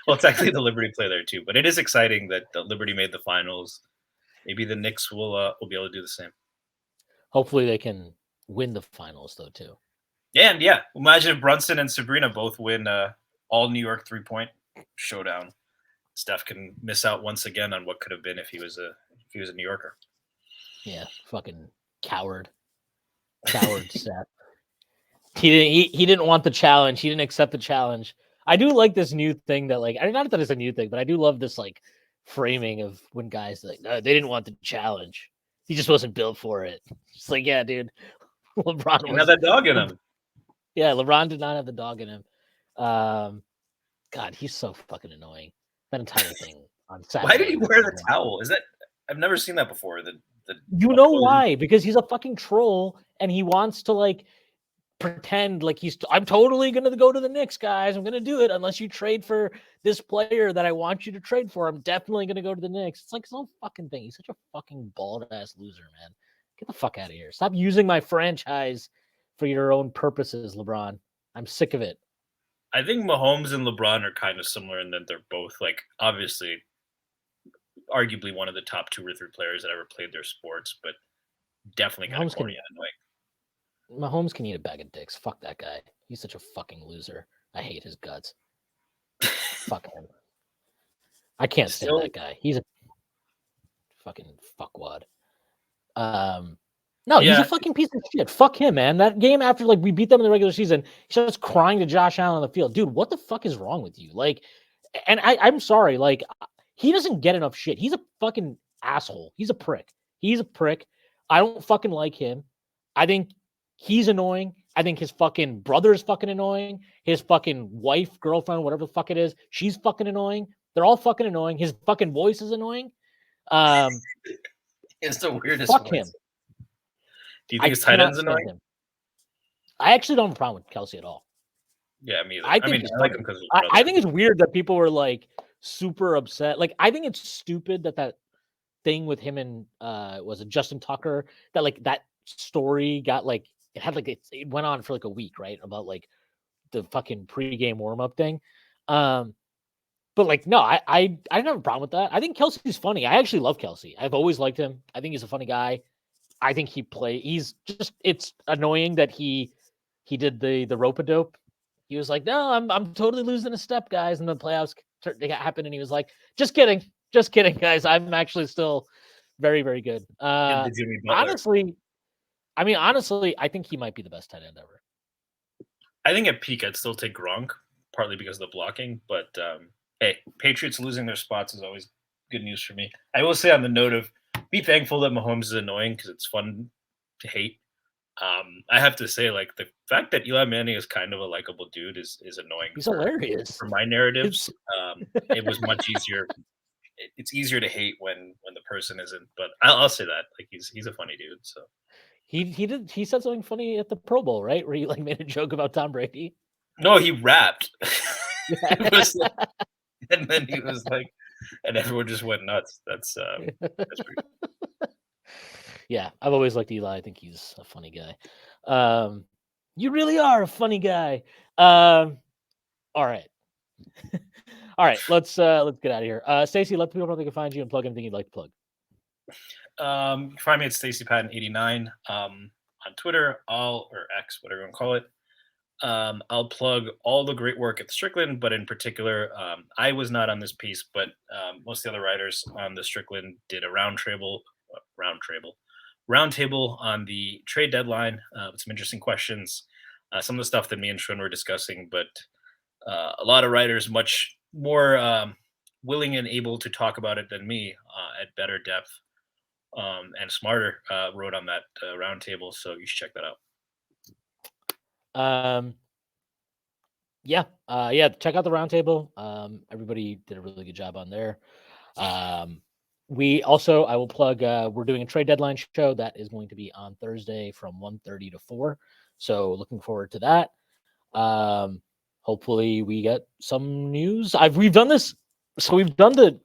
B: Well, it's actually the Liberty play there too, but it is exciting that the Liberty made the finals. Maybe the Knicks will be able to do the same.
A: Hopefully they can win the finals though too.
B: Yeah, and imagine if Brunson and Sabrina both win all New York 3-point showdown. Steph can miss out once again on what could have been if he was a New Yorker.
A: Yeah, fucking coward, Steph. He didn't want the challenge. He didn't accept the challenge. I do like this new thing that like, not that it's a new thing, but I do love this like framing of when guys like, no, they didn't want the challenge. He just wasn't built for it. It's like, yeah, dude. LeBron
B: didn't have that dog in him.
A: Yeah, LeBron did not have the dog in him. God, he's so fucking annoying. That entire thing on Saturday.
B: Why did he wear the towel? Is that, I've never seen that before.
A: You know why? Because he's a fucking troll and he wants to like pretend like I'm totally going to go to the Knicks, guys. I'm going to do it unless you trade for this player that I want you to trade for. I'm definitely going to go to the Knicks. It's like his own fucking thing. He's such a fucking bald-ass loser, man. Get the fuck out of here. Stop using my franchise for your own purposes, LeBron. I'm sick of it.
B: I think Mahomes and LeBron are kind of similar in that they're both, like, obviously, arguably one of the top 2 or 3 players that ever played their sports, but definitely kind of corny and annoying.
A: Mahomes can eat a bag of dicks. Fuck that guy. He's such a fucking loser. I hate his guts. Fuck him. I can't stand that guy. He's a fucking fuckwad. No, he's a fucking piece of shit. Fuck him, man. That game after like we beat them in the regular season, he starts crying to Josh Allen on the field. Dude, what the fuck is wrong with you? Like, and I'm sorry, like he doesn't get enough shit. He's a fucking asshole. He's a prick. I don't fucking like him. I think he's annoying. I think his fucking brother is fucking annoying. His fucking wife, girlfriend, whatever the fuck it is, she's fucking annoying. They're all fucking annoying. His fucking voice is annoying.
B: It's the weirdest.
A: Fuck him.
B: Do you think his tight end's annoying?
A: Him. I actually don't have a problem with Kelsey at all.
B: Yeah, me either.
A: I like him because I think it's weird that people were like super upset. Like, I think it's stupid that thing with him and was it Justin Tucker, that like that story got like it had like it went on for like a week, right? About like the fucking pregame warm-up thing. But like, no, I didn't have a problem with that. I think Kelsey's funny. I actually love Kelsey. I've always liked him. I think he's a funny guy. I think he's just, it's annoying that he did the rope-a-dope, He was like, "No, I'm totally losing a step, guys." And the playoffs happened, and he was like, "Just kidding, guys. I'm actually still very, very good."
B: And the Jimmy Butler.
A: Honestly, I think he might be the best tight end ever.
B: I think at peak I'd still take Gronk, partly because of the blocking. But hey, Patriots losing their spots is always good news for me. I will say on the note of be thankful that Mahomes is annoying because it's fun to hate. I have to say, like the fact that Eli Manning is kind of a likable dude is annoying.
A: He's hilarious.
B: For my narratives. It was much easier. It's easier to hate when the person isn't. But I'll say that like he's a funny dude. So
A: he said something funny at the Pro Bowl, right? Where he like made a joke about Tom Brady.
B: no, he rapped. It was like, and then he was like, and everyone just went nuts. That's pretty.
A: Yeah, I've always liked Eli. I think he's a funny guy. You really are a funny guy. All right. All right, let's get out of here. Stacy, let the people know they can find you and plug anything you'd like to plug.
B: You can find me at Stacy Patton 89 on Twitter, or X, whatever you want to call it. I'll plug all the great work at Strickland, but in particular, I was not on this piece, but most of the other writers on the Strickland did a roundtable on the trade deadline with some interesting questions. Some of the stuff that me and Shwin were discussing, but a lot of writers much more willing and able to talk about it than me at better depth and smarter wrote on that roundtable. So you should check that out.
A: Yeah, check out the roundtable. Everybody did a really good job on there. I will plug, we're doing a trade deadline show that is going to be on Thursday from 1:30 to 4. So looking forward to that. Hopefully we get some news. We've done this. So we've done the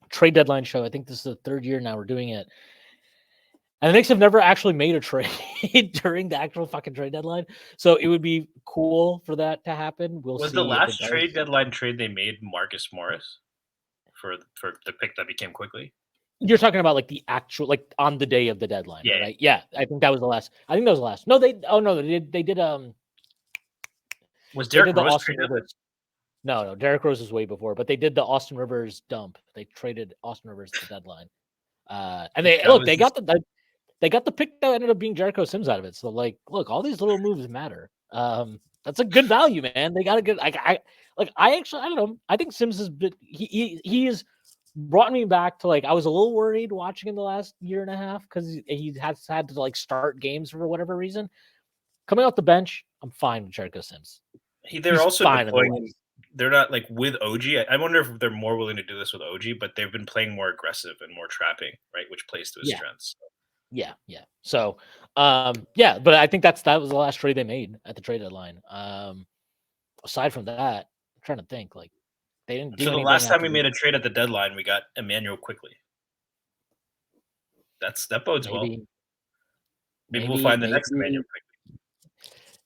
A: trade deadline show. I think this is the third year now we're doing it. And the Knicks have never actually made a trade during the actual fucking trade deadline. So it would be cool for that to happen. We'll
B: Was
A: see.
B: the last trade deadline trade they made Marcus Morris for the pick that became quickly?
A: You're talking about like the actual, like on the day of the deadline,
B: Yeah.
A: right? Yeah, I think that was the last. No, they did.
B: Was Derrick
A: the
B: Rose
A: Austin
B: traded?
A: Rivers. No, Derrick Rose was way before, but they did the Austin Rivers dump. They traded Austin Rivers at the deadline, and they got the pick that ended up being Jericho Sims out of it. So like, look, all these little moves matter. That's a good value, man. They got a good. I don't know. I think Sims has been he has brought me back to like I was a little worried watching him the last year and a half because he has had to like start games for whatever reason. Coming off the bench, I'm fine with Jericho Sims.
B: They're also deploying him. They're not like with OG. I wonder if they're more willing to do this with OG, but they've been playing more aggressive and more trapping, right? Which plays to his strengths.
A: Yeah. So, but I think that was the last trade they made at the trade deadline. Aside from that, I'm trying to think. Like, they didn't do.
B: So the last time we made a trade at the deadline, we got Emmanuel quickly. That bodes well. Maybe we'll find the next Emmanuel quickly.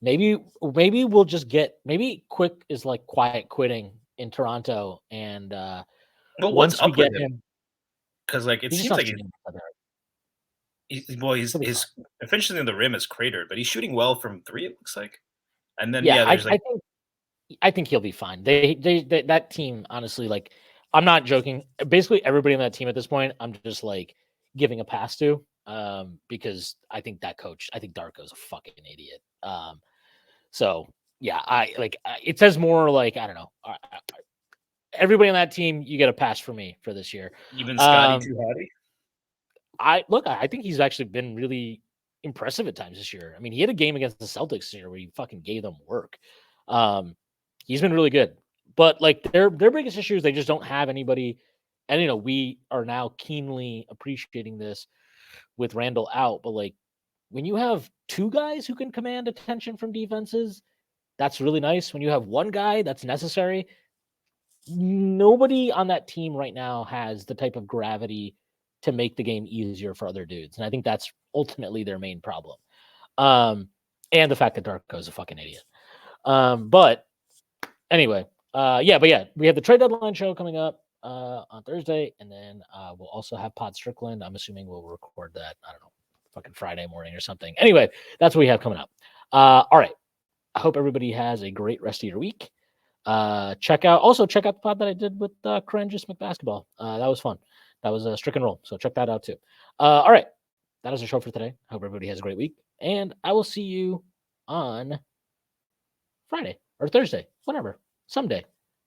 A: Maybe we'll just get Quick is like quiet quitting in Toronto, and
B: once we get him, because like it seems like he's finishing the rim is cratered, but he's shooting well from 3. It looks like, and then
A: I think he'll be fine. They that team honestly, like I'm not joking. Basically, everybody on that team at this point, I'm just like giving a pass to, because I think that coach, I think Darko's a fucking idiot. So yeah, it says more like I don't know. Everybody on that team, you get a pass for me for this year.
B: Even Scotty too hotty.
A: I think he's actually been really impressive at times this year. I mean, he had a game against the Celtics this year where he fucking gave them work. He's been really good, but like their biggest issue is they just don't have anybody. And we are now keenly appreciating this with Randall out, but like when you have 2 guys who can command attention from defenses, that's really nice. When you have 1 guy, that's necessary. Nobody on that team right now has the type of gravity to make the game easier for other dudes. And I think that's ultimately their main problem. And the fact that Darko is a fucking idiot. But anyway, we have the trade deadline show coming up on Thursday, and then we'll also have Pod Strickland. I'm assuming we'll record that, I don't know, fucking Friday morning or something. Anyway, that's what we have coming up. All right. I hope everybody has a great rest of your week. Check out the pod that I did with Corangeous McBasketball. That was fun. That was a Strickland roll. So check that out too. All right. That is our show for today. Hope everybody has a great week. And I will see you on Friday or Thursday, whenever, someday.